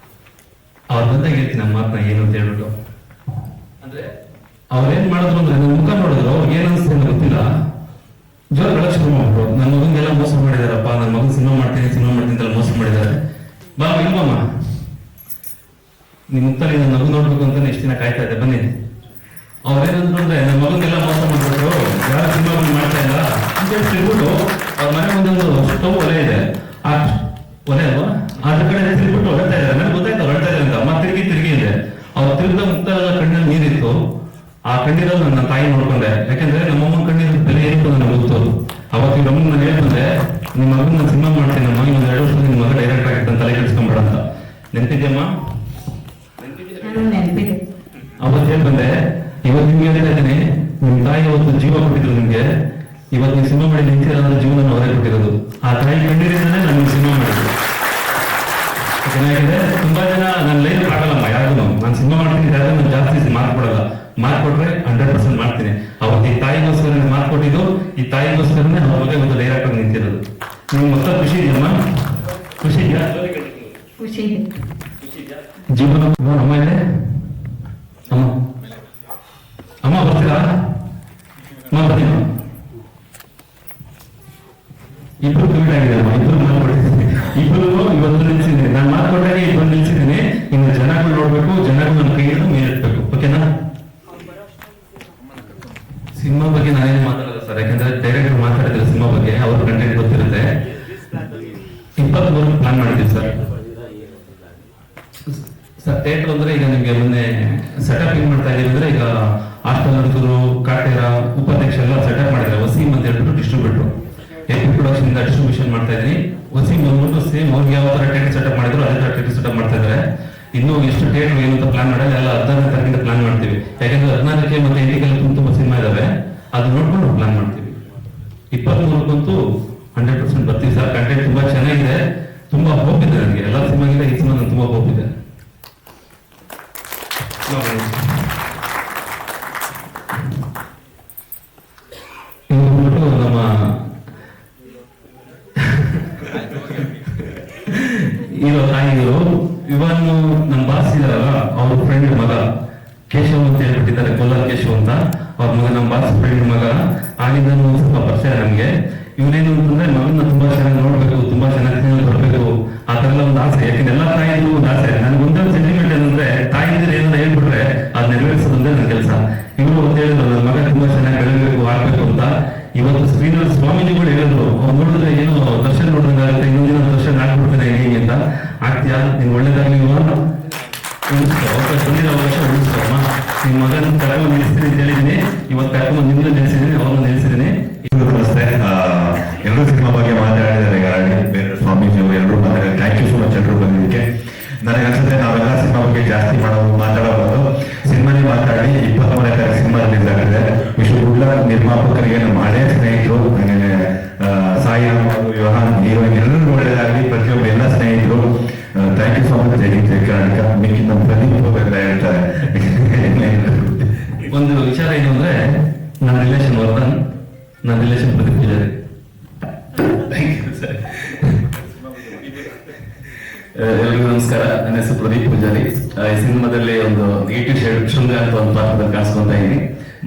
ಅವ್ರು ಬಂದಾಗ ಹೇಳ್ತೀನಿ ನಮ್ಮ ಮಾತನ್ನ ಏನು ಅಂತ ಹೇಳ್ಬಿಟ್ಟು. ಅಂದ್ರೆ ಅವ್ರೇನ್ ಮಾಡಿದ್ರು ಅಂದ್ರೆ ನನ್ನ ಮುಖ ನೋಡಿದ್ರು, ಅವ್ರಿಗೆ ಏನ್ ಅನಿಸ್ತು ಅಂತ ಗೊತ್ತಿಲ್ಲ, ಜೋರ್ ಬೆಳಕ್ ಶುರು ಮಾಡ್ಬಿಟ್ರು. ನನ್ನ ಮಗನಿಗೆಲ್ಲ ಮೋಸ ಮಾಡಿದಾರಪ್ಪ, ನನ್ನ ಮಗನ್ ಸಿನಿಮಾ ಮಾಡ್ತೀನಿ ಅಂತ ಮೋಸ ಮಾಡಿದ್ದಾರೆ. ಬಾ ಇಲ್ವಮ್ಮ, ನಿಮ್ ಮುತ್ತಲ್ಲಿ ನನ್ನ ಮಗು ನೋಡ್ಬೇಕು ಅಂತ ಎಷ್ಟು ದಿನ ಕಾಯ್ತಾ ಇದ್ದೆ, ಬನ್ನಿ. ಅವ್ರೇನಂದ್ರು ಅಂದ್ರೆ ನನ್ನ ಮಗನಿಗೆಲ್ಲ ಮೋಸ ಮಾಡ್ಬಿಟ್ರು, ಯಾರು ಸಿನಿಮಾ ಮಾಡ್ತಾ ಇಲ್ಲ ಅಂತ ಹೇಳ್ಬಿಟ್ಟು ಅವ್ರ ಮನೆ ಮುಂದೊಂದು ಸ್ಟವ್ ಒಲೆ ಇದೆ, ಆ ಒಲೆ ಅಲ್ವಾ, ಅದ್ರ ಕಡೆ ತಿರುಗ್ಬಿಟ್ಟು ಹೊರಡ್ತಾ ಇದ್ದಾರೆ. ನನಗೆ ಗೊತ್ತಾಯ್ತು ಹೊರಡ್ತಾ ಇದೆ ಅಂತ. ಮತ್ತೆ ತಿರುಗಿ ಇದೆ. ಅವ್ರು ತಿರುಗಿದ ಮುಕ್ತಲ್ಲ ಕಣ್ಣಲ್ಲಿ ನೀರಿತ್ತು. ಆ ಕಣ್ಣೀರಲ್ಲಿ ನನ್ನ ತಾಯಿ ನೋಡ್ಕೊಂಡೆ, ಯಾಕಂದ್ರೆ ನಮ್ಮಮ್ಮನ ಕಣ್ಣೀರು ಬೆಲೆ ಏನಿತ್ತು ನನಗೆ ಗೊತ್ತು. ಅವತ್ತು ಇವ್ರ ಅಮ್ಮನ ನಾನು ಹೇಳ್ಕೊಂಡೆ, ನಿಮ್ಮ ಮಗನ ನಾನು ಸಿನಿಮಾ ಮಾಡ್ತೀನಿ, ನಮ್ಮ ಮಗನ 2 ವರ್ಷ ನಿಮ್ಮ ಮಗ ಡೈರೆಕ್ಟ್ ಆಗಿತ್ತು ತಲೆ ಕೆಡಿಸ್ಕೊಂಬೇಡ ಅಂತ. ನೆನಪಿದ್ಯಮ್ಮ?
ನೆನಪಿದೆ.
ಅವತ್ತು ಹೇಳಿ ಬಂದೆ, ಇವತ್ತು ನಿಮ್ಗೆ ಹೇಳ್ತಾ ಇದ್ದೀನಿ, ನಿಮ್ ತಾಯಿ ಅವತ್ತು ಜೀವ ಕೊಟ್ಟಿದ್ರು ನಿಮ್ಗೆ. ಇವತ್ತು ನೀವು ಸಿನಿಮಾ ಮಾಡಿ ನಿಂತಿರೋದ್ರ ಜೀವನ ಅವರೇ ಕೊಟ್ಟಿರೋದು. ಆ ತಾಯಿ ಕಣ್ಣೀರಿಂದನೇ ನಾನು ಸಿನಿಮಾ ಮಾಡಿದ್ದು. ಚೆನ್ನಾಗಿದೆ. ತುಂಬಾ ಜನ ನನ್ನ ಲೈನ್ ಆಗಲ್ಲಮ್ಮ ಯಾರಿಗೂ. ನಾನು ಸಿನಿಮಾ ಮಾಡ್ತೀನಿ, ನಾನು ಜಾಸ್ತಿ ಮಾರ್ಕ್ ಕೊಡಲ್ಲ. ಮಾರ್ಕ್ ಕೊಟ್ರೆ 100% ಮಾಡ್ತೀನಿ. ಅವತ್ತು ಈ ತಾಯಿಗೋಸ್ಕರ ಮಾರ್ಕ್ ಕೊಟ್ಟಿದ್ದು, ಈ ತಾಯಿಗೋಸ್ಕರನೇ ಅವ್ರ ಬಗ್ಗೆ ಒಂದು ಡೈರೆಕ್ಟ್ ಆಗಿ ನಿಂತಿರೋದು. ನಿಮ್ಗೆ ಮೊತ್ತ ಖುಷಿ ಇದೆಯಮ್ಮ? ಖುಷಿ ಇದೆಯಾ?
ಖುಷಿ ಇದೆ.
ಜೀವನ ಅಮ್ಮ ಇದೆ. ಅಮ್ಮ ಬರ್ತೀರಾ? ಅಮ್ಮ ಬರ್ತೀನ. ಇಬ್ರು ಕಮಿಟ್ ಆಗಿದೆ ಅಮ್ಮ, ಇಬ್ರು ಮಾಡ್ಕೊಟ್ಟಿದ್ದೀನಿ. ಇಬ್ರು ಇವತ್ತು ನಿಲ್ಸಿದ್ದೀನಿ. ನಾನು ಮಾಡ್ಕೊಟ್ಟಾಗ ಇಬ್ರು ನಿಲ್ಸಿದ್ದೀನಿ. ಇನ್ನು ಜನಗಳು ನೋಡ್ಬೇಕು, ಜನಗಳು ನಮ್ಮ ಕೈ ಹಿಡಿದು ಮೇಲೆತ್ತಬೇಕು. ಓಕೆನಾ? ಸಿನಿಮಾ ಬಗ್ಗೆ ನಾನೇನು ಮಾತಾಡಲ್ಲ ಸರ್, ಯಾಕಂದ್ರೆ ಡೈರೆಕ್ಟರ್ ಮಾತಾಡಿದ್ರೆ ಸಿನಿಮಾ ಬಗ್ಗೆ ಅವ್ರ ಕಂಟೆಂಟ್ ಗೊತ್ತಿರುತ್ತೆ. 23 ಪ್ಲಾನ್ ಮಾಡಿದ್ದೀವಿ ಸರ್. ಥಿಯೇಟರ್ ಅಂದ್ರೆ ಈಗ ನಿಮ್ಗೆ ಮೊನ್ನೆ ಸೆಟಪ್ ಏನ್ ಮಾಡ್ತಾ ಇದೀವಿ ಅಂದ್ರೆ, ಈಗ
ಹಾಸ್ಟೆಲ್ ನಡುಗರು ಕಾಟೇರ ಉಪಾಧ್ಯಕ್ಷ ಎಲ್ಲ ಸೆಟಪ್ ಮಾಡಿದ್ದಾರೆ. ವಸೀಮ್ ಅಂತ ಹೇಳ್ಬಿಟ್ಟು ಡಿಸ್ಟ್ರಿಬ್ಯೂಟರ್ ಎಪಿ ಪ್ರೊಡಕ್ಷನ್ ಇಂದ ಡಿಸ್ಟ್ರಿಬ್ಯೂಷನ್ ಮಾಡ್ತಾ ಇದ್ದೀನಿ. ವಸೀಮ್ ಬಂದ್ಬಿಟ್ಟು ಸೇಮ್ ಅವ್ರಿಗೆ ಯಾವ ತರ ಥಿಯೇಟರ್ ಸೆಟಪ್ ಮಾಡಿದ್ರು ಅದೇ ತರ ಥಿಯೇಟರ್ ಸೆಟಪ್ ಮಾಡ್ತಾ ಇದ್ದಾರೆ. ಇನ್ನೂ ಎಷ್ಟು ಥಿಯೇಟರ್ ಏನು ಅಂತ ಪ್ಲಾನ್ ಮಾಡಲ್ಲ, ಎಲ್ಲ 16ನೇ ತಾರೀಕಿಂದ ಪ್ಲಾನ್ ಮಾಡ್ತೀವಿ. ಯಾಕಂದ್ರೆ 16ಕ್ಕೆ ಮತ್ತೆ 8ಕ್ಕೆ ತುಂಬಾ ಸಿನಿಮಾ ಇದಾವೆ, ಅದು ನೋಡ್ಕೊಂಡು ಪ್ಲಾನ್ ಮಾಡ್ತೀವಿ. 23ಕ್ಕಂತೂ 100% ಬರ್ತೀವಿ ಸರ್. ಕಂಟೆಂಟ್ ತುಂಬಾ ಚೆನ್ನಾಗಿದೆ, ತುಂಬಾ ಹೋಪ್ ಇದೆ ನನಗೆ. ಎಲ್ಲ ಸಿನಿಮಾಗಿಂದ ಈ ಸಿನಿಮಾ ನನಗೆ ತುಂಬಾ ಹೋಪ್ ಇದೆ. ನಮ್ಮ ಇರೋ ತಾಯಿಗಳು ಇವನ್ ನಮ್ಮ ಬಾಸ್ ಇದಾರಲ್ಲ, ಅವ್ರ ಫ್ರೆಂಡ್ ಮಗ ಕೇಶವ್ ಅಂತ ಹೇಳ್ಬಿಟ್ಟಿದ್ದಾರೆ, ಕೋಲಾರ ಕೇಶವ್ ಅಂತ. ಅವ್ರ ಮಗ ನಮ್ಮ ಬಾಸ್ ಫ್ರೆಂಡ್ ಮಗ. ಆಗಿಂದ ಸ್ವಲ್ಪ ಪರಿಚಯ ನಮ್ಗೆ. ಇವನೇನು ಅಂತಂದ್ರೆ ಮಗನ ತುಂಬಾ ಚೆನ್ನಾಗಿ ನೋಡ್ಬೇಕು, ತುಂಬಾ ಚೆನ್ನಾಗಿ ಬರ್ಬೇಕು, ಆ ತರ ಎಲ್ಲ ಒಂದು ಆಸೆ. ಯಾಕಂದ್ರೆ ಎಲ್ಲಾ ತಾಯಿಗೂ ಒಂದು ಆಸೆ. ನನ್ಗೆ ಒಂದೇ ಸೆಂಟಿಮೆಂಟ್ ಏನಂದ್ರೆ ತಾಯಿದ್ರೆ ಏನಾರ ಹೇಳ್ಬಿಟ್ರೆ ಅದ್ ನೆರವೇರಿಸೋದಂದ್ರೆ ನನ್ನ ಕೆಲಸ. ಇವರು ಅಂತ ಹೇಳಿದ್ರು ನನ್ನ ಮಗ ತುಂಬಾ ಚೆನ್ನಾಗಿ ಬೆಳಬೇಕು, ಆಗ್ಬೇಕು ಅಂತ. ಇವತ್ತು ಸ್ಕ್ರೀನಲ್ಲಿ ಸ್ವಾಮೀಜಿಗಳು ಹೇಳಿದ್ರು, ಅವ್ರು ನೋಡಿದ್ರೆ ಏನು ದರ್ಶನ ನೋಡಿದಂಗಾಗುತ್ತೆ, ಇನ್ನೊಂದಿನ ದರ್ಶನ ಆಗ್ಬಿಡ್ತಾನೆ ಹೇಗೆ ಅಂತ. ಆಗ್ತೀಯಾ, ನೀನ್ ಒಳ್ಳೇದಾಗ್ಲಿ ಉಳಿಸ್ಕೊ, ಅವಕಾಶ ಬಂದಿರೋ ಅವಕಾಶ ಉಳಿಸ್ಕೊಮ್ಮ. ನಿಮ್ ಮಗನ ಕರ್ಕೊಂಡು ನಿಲ್ಲಿಸ್ತೀನಿ ಅಂತ ಹೇಳಿದೀನಿ. ಇವತ್ತು ಕರ್ಕೊಂಡು ನಿಮ್ದು ನಿಲ್ಲಿಸಿದೀನಿ, ಅವ್ರನ್ನ ನಿಲ್ಲಿಸಿದೀನಿ.
ನಮಸ್ತೆ. ಎಲ್ಲರೂ ಸಿನಿಮಾ ಬಗ್ಗೆ ಮಾತಾಡಿದ್ದಾರೆ ಈಗಾಗಲೇ, ಬೇರೆ ಸ್ವಾಮೀಜಿ ಅವರು ಎಲ್ಲರೂ ಮಾತಾಡಿದ್ದಾರೆ. ಥ್ಯಾಂಕ್ ಯು ಸೊ ಮಚ್ ಎಲ್ಲರೂ ಬಂದಿದ್ದಕ್ಕೆ. ನನಗೆ ಅನ್ಸುತ್ತೆ ನಾವೆಲ್ಲ ಸಿನಿಮಾ ಬಗ್ಗೆ ಜಾಸ್ತಿ ಮಾತಾಡಬಹುದು. ಸಿನಿಮಾನೇ ಮಾತಾಡಿ 23ನೇ ತಾರೀಕು ಸಿನಿಮಾ ರಿಲೀಸ್ ಆಗಿದೆ. ವಿಶ್ವಗುಡ್ಲ ನಿರ್ಮಾಪಕರಿಗೆ ನಮ್ಮ ಹಳೆ ಸ್ನೇಹಿತರು, ಹಾಗೆ ಸಾಯಿ ವ್ಯವಹಾರ ಹೀರೋಯಿನ್ ಎಲ್ಲರೂ ಒಳ್ಳೆಯದಾಗಲಿ. ಪ್ರತಿಯೊಬ್ಬರು ಎಲ್ಲ ಸ್ನೇಹಿತರು ಥ್ಯಾಂಕ್ ಯು ಸೊ ಮಚ್. ಜೈ ಕರ್ನಾಟಕ. ಮಿಕ್ಕಿ ನಮ್ಮ ಪ್ರದೀಪ್ ಎಲ್ಲ ಹೇಳ್ತಾರೆ.
ಒಂದು ವಿಚಾರ ಏನು ಅಂದ್ರೆ, ನನ್ನ ರಿಲೇಷನ್ ವರ್ಧನ್, ನನ್ನ ರಿಲೇಷನ್ ಪ್ರದೀಪ್ ಪೂಜಾರಿ.
ಎಲ್ರಿಗೂ ನಮಸ್ಕಾರ. ನನ್ನ ಹೆಸರು ಪ್ರದೀಪ್ ಪೂಜಾರಿ. ಈ ಸಿನಿಮಾದಲ್ಲಿ ಒಂದು ನೆಗೆಟಿವ್ ಶೇಡ್ ಶೃಂಗ ಅಂತ ಒಂದು ಪಾತ್ರದಲ್ಲಿ ಕಾಣಿಸ್ಕೊಂತ ಇದ್ದೀನಿ.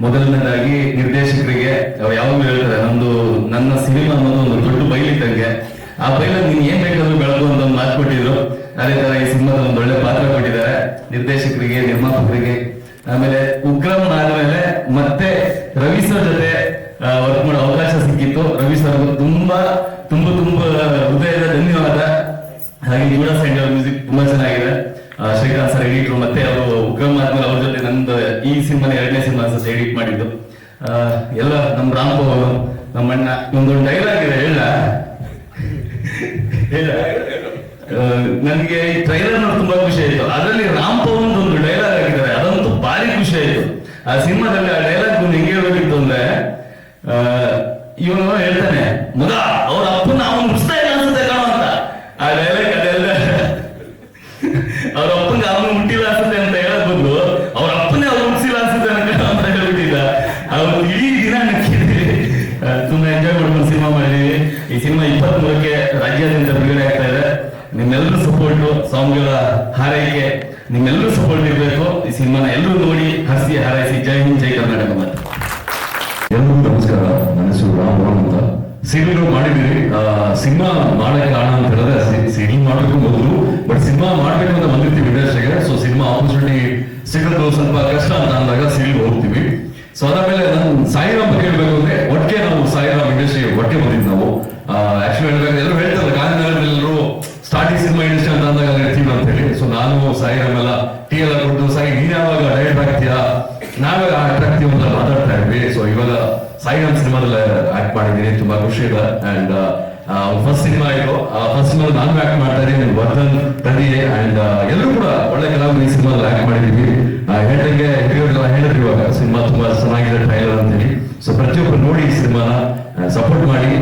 ಮೊದಲನೇದಾಗಿ ನಿರ್ದೇಶಕರಿಗೆ ಯಾವಾಗಲೂ ಹೇಳ್ತಾರೆ, ನನ್ನ ಸಿನಿಮಾ ಅನ್ನೋದು ಒಂದು ದೊಡ್ಡ ಬೈಲಿದ್ದಂಗೆ. ಆ ಬೈಲಲ್ಲಿ ನೀನ್ ಏನ್ ಬೇಕಾದ್ರೂ ಬೆಳಕು ಅಂತ ಒಂದು ಮಾತು ಕೊಟ್ಟಿದ್ರು. ಅದೇ ತರ ಈ ಸಿನಿಮಾದ ಒಂದು ಒಳ್ಳೆ ಪಾತ್ರ ಕೊಟ್ಟಿದ್ದಾರೆ ನಿರ್ದೇಶಕರಿಗೆ, ನಿರ್ಮಾಪಕರಿಗೆ. ಆಮೇಲೆ ಉಗ್ರಂ ಆದ್ಮೇಲೆ ಮತ್ತೆ ರವಿ ಸರ್ ಜೊತೆ ವರ್ಕ್ ಮಾಡೋ ಅವಕಾಶ ಸಿಕ್ಕಿತ್ತು. ರವಿ ಸರ್ ತುಂಬಾ ಹೃದಯದ ಧನ್ಯವಾದ. ಹಾಗೆ ಜೂಡಾ ಸೈಡ್ ಅವ್ರ ಮ್ಯೂಸಿಕ್ ತುಂಬಾ ಚೆನ್ನಾಗಿದೆ. ಶ್ರೀಕಾಂತ್ ಸರ್ ಎಡಿಟ್ರು, ಮತ್ತೆ ಅವರು ಉಗ್ರಂ ಆದ್ಮೇಲೆ ಅವ್ರ ಜೊತೆ ನಂದು ಈ ಸಿನಿಮಾನ 2ನೇ ಸಿನಿಮಾ ಅನ್ಸುತ್ತೆ ಎಡಿಟ್ ಮಾಡಿದ್ದು. ಎಲ್ಲ ನಮ್ಮ ರಾಂಪು ಅವರು, ನಮ್ಮಣ್ಣ. ಒಂದೊಂದು ಡೈಲಾಗ್ ಇದೆ, ಹೇಳ ನನಗೆ ಈ ಟ್ರೈಲರ್ ನೋಡಿ ತುಂಬಾ ಖುಷಿ ಆಯ್ತು. ಅದರಲ್ಲಿ ರಾಂಪು ಒಂದು ಡೈಲಾಗ್ ಆಗಿದ್ದಾರೆ, ಅದಂತೂ ಭಾರಿ ಖುಷಿ ಆಯ್ತು. ಆ ಸಿನಿಮಾದಲ್ಲಿ ಆ ಡೈಲಾಗ್ ಹೆಂಗೆ ಹೇಳ್ಬೇಕಿತ್ತು ಅಂದ್ರೆ, ಇವನು ಹೇಳ್ತಾನೆ, ಮಗ ಅವ್ರ ಅಪ್ಪನ ಅವನು ಮುಗಿಸ್ತಾ ಇಲ್ಲ ಅನ್ಸುತ್ತೆ ಕಾಣೋ ಅಂತ. ಆ ಡೈಲಾಗ್ ಅದೆಲ್ಲ ಅವ್ರ ಅಪ್ಪಂಗೆ ಅವನು ಮುಟ್ಟಿಲ್ಲ ಅನ್ಸುತ್ತೆ ಅಂತ ಹೇಳಕ್ ಬಂದು ಅವ್ರ ಅಪ್ಪನೇ ಅವ್ರು ಮುಗಿಸಿಲ್ಲ ಅನ್ಸುತ್ತೆ ಅಂತ ಹೇಳ್ಬಿಟ್ಟಿದ್ದ. ಅವ್ರು ಇಡೀ ದಿನ ನಕ್ಕಿದ್ವಿ, ತುಂಬಾ ಎಂಜಾಯ್ ಮಾಡ್ಕೊಂಡು ಸಿನಿಮಾ ಮಾಡಿದೀವಿ. ಈ ಸಿನಿಮಾ 23ಕ್ಕೆ ರಾಜ್ಯಾದ್ಯಂತ ಬಿಡುಗಡೆ ಆಗ್ತಾ ಇದೆ. ನಿಮ್ಮೆಲ್ಲರೂ ಸಪೋರ್ಟು, ಸಾಂಗ್ಗಳ ಹಾರೈಕೆ, ನಿಮ್ಮೆಲ್ಲರೂ ಸಪೋರ್ಟ್ ಇರಬೇಕು. ಈ ಸಿನಿಮಾನ ಎಲ್ಲರೂ ನೋಡಿ ಹಸಿ ಹಾರೈಸಿ. ಜೈ ಹಿಂದ್, ಜೈ ಕರ್ನಾಟಕ. ಮತ್ತೆ
ಎಲ್ಲರಿಗೂ ನಮಸ್ಕಾರ. ನನ್ನ ಹೆಸರು ರಾಮ್ ಅಂತ. ಸೀರಿಯಲ್ ಮಾಡಿದ್ದೀರಿ. ಸಿನಿಮಾ ಮಾಡಕ್ಕೆ ಕಾರಣ ಅಂತ ಹೇಳಿದ್ರೆ, ಸೀರಿಯಲ್ ಮಾಡಬೇಕು ಮೊದಲು, ಬಟ್ ಸಿನಿಮಾ ಮಾಡ್ಬೇಕು ಅಂತ ಬಂದಿರ್ತೀವಿ ಇಂಡಸ್ಟ್ರಿಗೆ. ಸೊ ಸಿನಿಮಾ ಆಪರ್ಚುನಿಟಿ ಸಿಗೋದು ಸ್ವಲ್ಪ ಕಷ್ಟ ಅಂತ ಅಂದಾಗ ಸೀರಿಯಲ್ ಹೋಗ್ತೀವಿ. ಸೊ ಅದಾದ್ಮೇಲೆ ನಾನು ಸಾಯಿರಾಮ್ ಬಗ್ಗೆ ಹೇಳ್ಬೇಕು ಅಂದ್ರೆ, ಒಟ್ಟಿಗೆ ನಾವು ಸಾಯಿರಾಮ್ ಇಂಡಸ್ಟ್ರಿ ಒಟ್ಟಿಗೆ ಬಂದಿದ್ದು ನಾವು. ಆಕ್ಚುಲಿ ಹೇಳ್ಬೇಕು, ಎಲ್ಲರೂ ಹೇಳ್ತಾರೆ ಗಾಂಧಿನಗರದಲ್ಲಿ ಎಲ್ಲರೂ ಸ್ಟಾರ್ಟಿಂಗ್ ಸಿನಿಮಾ ಇಂಡಸ್ಟ್ರಿ ಅಂತ ಅಂದಾಗ ಇರ್ತೀವಿ ಅಂತ ಹೇಳಿ. ಸೊ ನಾನು ಸಾಯಿರಾಮ್ ಎಲ್ಲ ಟೀ ಎಲ್ಲ ಕೊಟ್ಟು, ಸಾಯಿ ನೀನ್ ಯಾವಾಗ ಡೈರೆಕ್ಟ್ ಆಗ್ತೀಯಾ, ನಾವೇ ಅಟ್ರಾಕ್ಟಿವ್ ಅಂತ ಮಾತಾಡ್ತಾ ಇದ್ವಿ. ಸೊ ಇವಾಗ ಸಾಯಿರಾಮ್ ಸಿನಿಮಾದಲ್ಲಿ ಆಕ್ಟ್ ಮಾಡಿದ್ದೀನಿ, ತುಂಬಾ ಖುಷಿ ಇದೆ. ಅಂಡ್ ಫಸ್ಟ್ ಸಿನಿಮಾ ಇದು. ಫಸ್ಟ್ ಸಿನಿಮಾ ನಾನು ಆಕ್ಟ್ ಮಾಡ್ತಾ ಇದ್ದೀನಿ, ವರ್ಧನ್ ತಂದಿದೆ. ಅಂಡ್ ಎಲ್ಲರೂ ಕೂಡ ಒಳ್ಳೆ ಕಲಾವಿದರು ಈ ಸಿನಿಮಾದಲ್ಲಿ ಆಕ್ಟ್ ಮಾಡಿದೀವಿ. ಹೇಳ್ದಂಗೆ ಹೇಳಿದ್ರು ಇವಾಗ ಸಿನಿಮಾ ತುಂಬಾ ಚೆನ್ನಾಗಿದೆ ಟ್ರೈಲರ್ ಅಂತೇಳಿ. ಸೊ ಪ್ರತಿಯೊಬ್ಬರು ನೋಡಿ ಈ ಸಿನಿಮಾನ ಸಪೋರ್ಟ್ ಮಾಡಿ.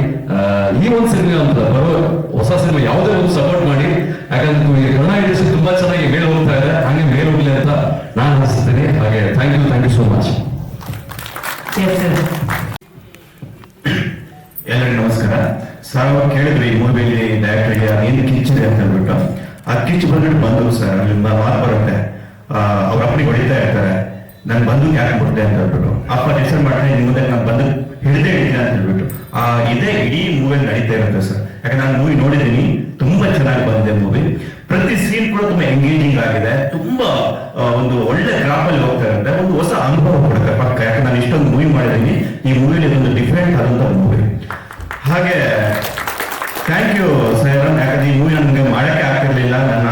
ಈ ಒಂದು ಸಿನಿಮಾ ಅಂತ ಬರೋ ಹೊಸ ಸಿನಿಮಾ ಯಾವುದೇ ಒಂದು ಸಪೋರ್ಟ್ ಮಾಡಿ. ಯಾಕಂದ್ರೆ ಈ ಕನ್ನಡ ಇಂಡಸ್ಟ್ರಿ ತುಂಬಾ ಚೆನ್ನಾಗಿ ಮೇಲೆ ಹೋಗ್ತಾ ಇದೆ, ಹಾಗೆ ಮೇಲೆ ಹೋಗ್ಲಿ ಅಂತ ನಾನು ಅನಿಸ್ತೀನಿ. ಹಾಗೆ ಥ್ಯಾಂಕ್ ಯು ಸೋ ಮಚ್.
ಎಲ್ಲರಿಗೂ ನಮಸ್ಕಾರ. ಸರ್ ಅವ್ರು ಕೇಳಿದ್ರಿ ಈ ಮೂವಿಯಲ್ಲಿ ಡೈರೆಕ್ಟರ್ಗೆ ಏನು ಕಿಚ್ಚಿದೆ ಅಂತ ಹೇಳ್ಬಿಟ್ಟು. ಆ ಕಿಚ್ಚು ಬಂದ್ಬಿಟ್ಟು ಬಂದು ಸರ್ ಅಲ್ಲಿಂದ ಮಾತು ಬರುತ್ತೆ. ಅವ್ರ ಅಪ್ಪನಿಗೆ ಹೊಡಿತಾ ಇರ್ತಾರೆ, ನನ್ ಬಂದು ಯಾಕೆ ಕೊಟ್ಟೆ ಅಂತ ಹೇಳ್ಬಿಟ್ಟು. ಅಪ್ಪ ಡಿಸೈಡ್ ಮಾಡ್ತಾರೆ, ನಿಮ್ ಮುಂದೆ ನಾನು ಬಂದು ಹಿಡಿದೇ ಹಿಡಿದೆ ಅಂತ ಹೇಳ್ಬಿಟ್ಟು. ಇದೇ ಇಡೀ ಮೂವಿಯಲ್ಲಿ ನಡೀತಾ ಇರುತ್ತೆ ಸರ್. ಯಾಕಂದ್ರೆ ನಾನು ಮೂವಿ ನೋಡಿದ್ದೀನಿ, ತುಂಬಾ ಚೆನ್ನಾಗಿ ಬಂದಿದೆ ಮೂವಿ. ಪ್ರತಿ ಸೀನ್ ಕೂಡ ತುಂಬಾ ಎಂಗೇಜಿಂಗ್ ಆಗಿದೆ. ತುಂಬಾ ಒಂದು ಒಳ್ಳೆ ಗ್ರಾಫ್ ಅಲ್ಲಿ ಹೋಗ್ತಾ ಇರುತ್ತೆ. ಒಂದು ಹೊಸ ಅನುಭವ ಕೊಡುತ್ತೆ ಪಕ್ಕ. ಯಾಕಂದ್ರೆ ನಾನು ಇಷ್ಟೊಂದು ಮೂವಿ ಮಾಡಿದ್ದೀನಿ, ಈ ಮೂವಿಲಿ ಇದೊಂದು ಡಿಫ್ರೆಂಟ್ ಆದಂತ ಮೂವಿ. ಹಾಗೆ ಥ್ಯಾಂಕ್ ಯು ಸೈರನ್. ಯಾಕಂದ್ರೆ ಈ ಮೂವಿ ನನಗೆ ಮಾಡಕ್ಕೆ ಆಗ್ತಿರ್ಲಿಲ್ಲ, ನನ್ನ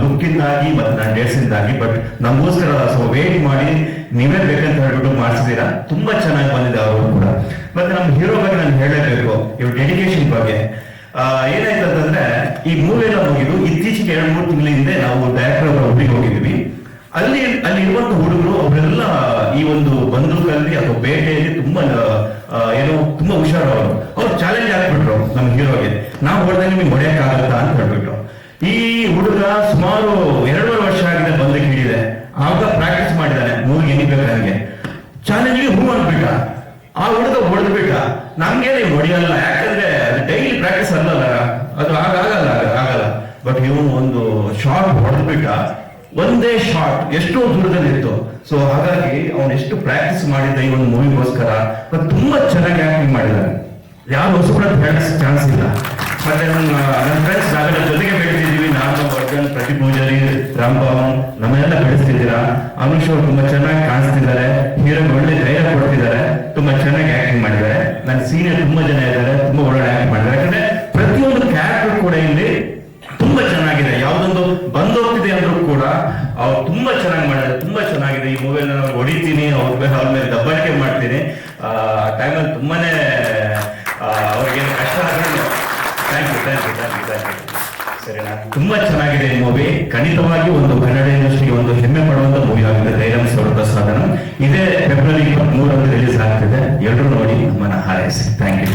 ಲುಕ್ ಇಂದಾಗಿ ಮತ್ತೆ ನನ್ನ ಡೇಟ್ಸ್ ಇಂದಾಗಿ. ಬಟ್ ನಮಗೋಸ್ಕರ ವೇಟ್ ಮಾಡಿ ನೀವೇ ಬೇಕಂತ
ಅಂತ ಹೇಳ್ಬಿಟ್ಟು ಮಾಡಿಸಿದೀರಾ, ತುಂಬಾ ಚೆನ್ನಾಗಿ ಬಂದಿದೆ ಅವರು ಕೂಡ. ಮತ್ತೆ ನಮ್ಮ ಹೀರೋ ಬಗ್ಗೆ ನಾನು ಹೇಳಲೇಬೇಕು, ಇವ್ರ ಡೆಡಿಕೇಶನ್ ಬಗ್ಗೆ. ಏನಾಯ್ತು ಅಂತಂದ್ರೆ, ಈ ಮೂವಿ ಎಲ್ಲ ಮುಗಿದು ಇತ್ತೀಚೆಗೆ 2-3 ತಿಂಗಳ ಹಿಂದೆ ನಾವು ಡೈರೆಕ್ಟರ್ ಅವರ ಒಬ್ರಿಗೆ ಹೋಗಿದ್ವಿ. ಅಲ್ಲಿ ಇರುವಂತ ಹುಡುಗರು ಅವರೆಲ್ಲ ಈ ಒಂದು ಬಂದೂಕಲ್ಲಿ ಅಥವಾ ಬೇಟೆಯಲ್ಲಿ ತುಂಬಾ ತುಂಬಾ ಹುಷಾರವರು. ಅವ್ರು ಚಾಲೆಂಜ್ ಹಾಕ್ಬಿಟ್ರು ನಮ್ಮ ಹೀರೋಗೆ, ನಾವು ಹೊಡೆದ ನಿಮಗೆ ಹೊಡೆಯಕ್ ಆಗತ್ತಾ ಅಂತ ಹೇಳ್ಬಿಟ್ರು. ಈ ಹುಡುಗ ಸುಮಾರು 2.5 ವರ್ಷ ಆಗಿದೆ ಬಂದಕ್ಕೆ ಹಿಡಿದೆ. ಆಗ ಪ್ರಾಕ್ಟೀಸ್ ಮಾಡಿದ್ದಾನೆ ಮೂವಿಗೆ ಎನಿಬೇಕಾದಂಗೆ. ಚಾಲೆಂಜ್ಗೆ ಹೂ ಅಂದ್ಬಿಟ್ಟ. ಆ ಹುಡುಗ ಹೊಡೆದ್ಬಿಟ್ಟ. ನಮ್ಗೆ ಹೊಡೆಯಲ್ಲ, ಯಾಕಂದ್ರೆ ಡೈಲಿ ಪ್ರಾಕ್ಟೀಸ್ ಅಲ್ಲಲ್ಲ, ಅದು ಆಗಲ್ಲ. ಬಟ್ ಇವನು ಒಂದು ಶಾರ್ಟ್ ಹೊಡೆದ್ಬಿಟ್ಟ. ಒಂದೇ ಶಾರ್ಟ್ ಎಷ್ಟೋ ದೂರದಲ್ಲಿ ಇತ್ತು. ಸೊ ಹಾಗಾಗಿ ಅವನು ಎಷ್ಟು ಪ್ರಾಕ್ಟೀಸ್ ಮಾಡಿದ್ದ ಈ ಒಂದು ಮೂವಿಗೋಸ್ಕರ. ಮತ್ತೆ ತುಂಬಾ ಚೆನ್ನಾಗಿ ಆಕ್ಟಿಂಗ್ ಮಾಡಿದ್ದಾನೆ. ಯಾರು ಹೊಸಬ್ರ ಹೇಳಕ್ ಚಾನ್ಸ್ ಇಲ್ಲ. ಮತ್ತೆ ನನ್ನ ಫ್ರೆಂಡ್ಸ್ ನಾವೆಲ್ಲ ಜೊತೆಗೆ ಬೆಳೆದಿದ್ದೀವಿ. ನಾನು ವರ್ಗನ್, ಪ್ರದೀಪ್ ಪೂಜಾರಿ, ರಾಮ್ಭವನ್ ನಮ್ಮೆಲ್ಲ ಬೆಳೆಸ್ತಿದ್ದೀರಾ. ಅನುಷ್ ಅವರು ತುಂಬಾ ಚೆನ್ನಾಗಿ ಕಾಣಿಸ್ತಿದ್ದಾರೆ. ಹೀರೋ ಒಳ್ಳೆ ಧೈರ್ಯ ಕೊಡ್ತಿದ್ದಾರೆ. ತುಂಬಾ ಚೆನ್ನಾಗಿ ಆಕ್ಟಿಂಗ್ ಮಾಡಿದ್ದಾರೆ. ನನ್ನ ಸೀನಿಯರ್ ತುಂಬಾ ಜನ ಇದ್ದಾರೆ, ತುಂಬಾ ಒಳ್ಳೆ ಆಕ್ಟ್ ಮಾಡಿದ್ದಾರೆ. ಯಾಕಂದ್ರೆ ಪ್ರತಿಯೊಂದು ಕ್ಯಾರೆಕ್ಟರ್ ಕೂಡ ಇಲ್ಲಿ ತುಂಬಾ ಚೆನ್ನಾಗಿದೆ. ಯಾವ್ದೊಂದು ಬಂದೋಗ್ತಿದೆ ಅಂದ್ರೂ ಕೂಡ ಅವ್ರು ತುಂಬಾ ಚೆನ್ನಾಗಿ ಮಾಡಿದ್ದಾರೆ. ತುಂಬಾ ಚೆನ್ನಾಗಿದೆ. ಈ ಮೂವಿಯಲ್ಲಿ ನಾನು ಹೊಡಿತೀನಿ, ಅವ್ರ ಮೇಲೆ ದಬ್ಬಾಳಿಕೆ ಮಾಡ್ತೀನಿ. ಟೈಮಲ್ಲಿ ತುಂಬಾನೇ ಅವ್ರಿಗೇನು ಕಷ್ಟ ಆಗಿದೆ. Thank you. ಸರಿನಾ? ತುಂಬಾ ಚೆನ್ನಾಗಿದೆ ಈ ಮೂವಿ. ಖಂಡಿತವಾಗಿ ಒಂದು ಕನ್ನಡ ಇಂಡಸ್ಟ್ರಿಗೆ ಒಂದು ಹೆಮ್ಮೆ ಪಡುವಂತ ಮೂವಿ ಆಗಿದೆ ಧೈರ್ಯಂ ಸ್ವರಪ್ರಸಾದನ. ಇದೇ ಫೆಬ್ರವರಿ 23 ರಿಲೀಸ್ ಆಗ್ತಿದೆ. ಎಲ್ಲರೂ ನೋಡಿ ನಮ್ಮನ್ನ ಹಾರೈಸಿ. Thank you.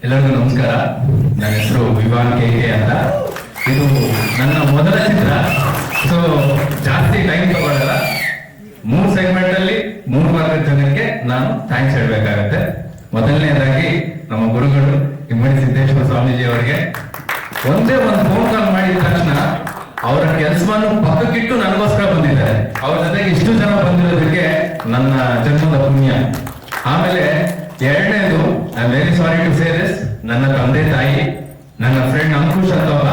ಎಲ್ಲರಿಗೂ ನಮಸ್ಕಾರ. ನನ್ನ ಹೆಸರು ವಿವಾನ್ KK ಅಂತ. ಇದು ನನ್ನ ಮೊದಲ ಚಿತ್ರ. ಸೊ ಜಾಸ್ತಿ ಟೈಮ್ ತಗೊಳ್ಳಲ್ಲ. 3 ಸೆಗ್ಮೆಂಟ್ ಅಲ್ಲಿ 3 ವರ್ಗದ ಜನಕ್ಕೆ ನಾನು ಥ್ಯಾಂಕ್ಸ್ ಹೇಳ್ಬೇಕಾಗತ್ತೆ. ಮೊದಲನೇದಾಗಿ ನಮ್ಮ ಗುರುಗಳು ಇಮ್ಮಡಿ ಸಿದ್ದೇಶ್ವರ ಸ್ವಾಮೀಜಿ ಅವರಿಗೆ ಒಂದೇ ಒಂದು ಫೋನ್ ಕಾಲ್ ಮಾಡಿದ ತಕ್ಷಣ ಅವರ ಕೆಲಸವನ್ನು ಪಕ್ಕಕ್ಕಿಟ್ಟು ನನಗೋಸ್ಕರ ಬಂದಿದ್ದಾರೆ. ಅವ್ರ ಜೊತೆಗೆ ಇಷ್ಟು ಜನ ಬಂದಿರೋದಕ್ಕೆ ನನ್ನ ಜನ್ಮದ ಪುಣ್ಯ. ಆಮೇಲೆ ಎರಡನೇದು, I am very sorry to say this, ನನ್ನ ತಂದೆ ತಾಯಿ, ನನ್ನ ಫ್ರೆಂಡ್ ಅಂಕುಶ್ ಅಂತೊಬ್ಬ.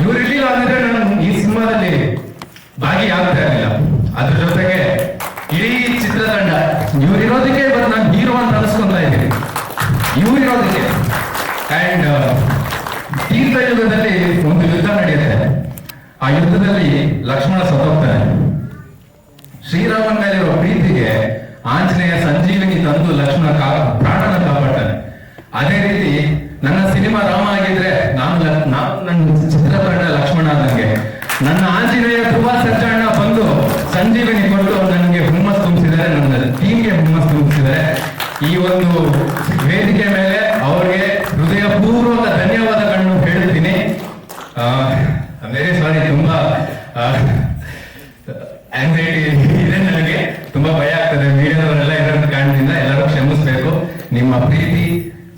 ಇವ್ರು ಇರ್ಲಿಲ್ಲ ಅಂದ್ರೆ ನಾನು ಈ ಸಿನಿಮಾದಲ್ಲಿ ಭಾಗಿಯಾಗ್ತಾ ಇರಲಿಲ್ಲ. ಅದ್ರ ಜೊತೆಗೆ ಇಡೀ ಚಿತ್ರತಂಡ ಇವ್ರಿರೋದಕ್ಕೆ ಇವತ್ತು ನಾನು ಹೀರೋ ಅಂತ ಅನ್ಸ್ಕೊಂತ ಇದ್ದೀನಿ. ಇವ್ರಿರೋದಕ್ಕೆ. ಅಂಡ್ ತೀರ್ಥ ಯುಗದಲ್ಲಿ ಒಂದು ಯುದ್ಧ ನಡೆಯುತ್ತೆ. ಆ ಯುದ್ಧದಲ್ಲಿ ಲಕ್ಷ್ಮಣ ಸತ್ತೋಗ್ತಾನೆ. ಶ್ರೀರಾಮನ ಮೇಲೆ ಇರೋ ಪ್ರೀತಿಗೆ ಆಂಜನೇಯ ಸಂಜೀವಿನಿ ತಂದು ಲಕ್ಷ್ಮಣ ಪ್ರಾಣನ ಕಾಪಾಡ್ತಾನೆ. ಅದೇ ರೀತಿ ನನ್ನ ಸಿನಿಮಾ ರಾಮ ಆಗಿದ್ರೆ ನಾನು ನನ್ನ ಚಿತ್ರತಂಡ ಲಕ್ಷ್ಮಣ ಆದಂಗೆ, ನನ್ನ ಆಂಜನೇಯ ಧ್ರುವ ಸಜ್ಜಣ್ಣ ಬಂದು ಸಂಜೀವಿನಿ ಕೊಟ್ಟು ನನಗೆ ಹುಮ್ಮಸ್ ತುಂಬಿಸಿದ್ದಾರೆ, ನನ್ನ ಟೀಮ್ಗೆ ಹುಮ್ಮಸ್ ತುಂಬಿಸಿದ್ದಾರೆ. ಈ ಒಂದು ವೇದಿಕೆ ಮೇಲೆ ಅವರಿಗೆ ಹೃದಯಪೂರ್ವಕ ಧನ್ಯವಾದಗಳನ್ನು ಹೇಳ್ತೀನಿ. ವೆರಿ ಸಾರಿ, ತುಂಬಾ ಆಂಗ್ಸೈಟಿ ಇದೆ ನನಗೆ, ತುಂಬಾ ಭಯ ಆಗ್ತದೆ. ಮೀಡಿಯಾದವರೆಲ್ಲ ಇರೋದ್ರ ಕಾರಣದಿಂದ ಎಲ್ಲರೂ ಕ್ಷಮಿಸ್ಬೇಕು. ನಿಮ್ಮ ಪ್ರೀತಿ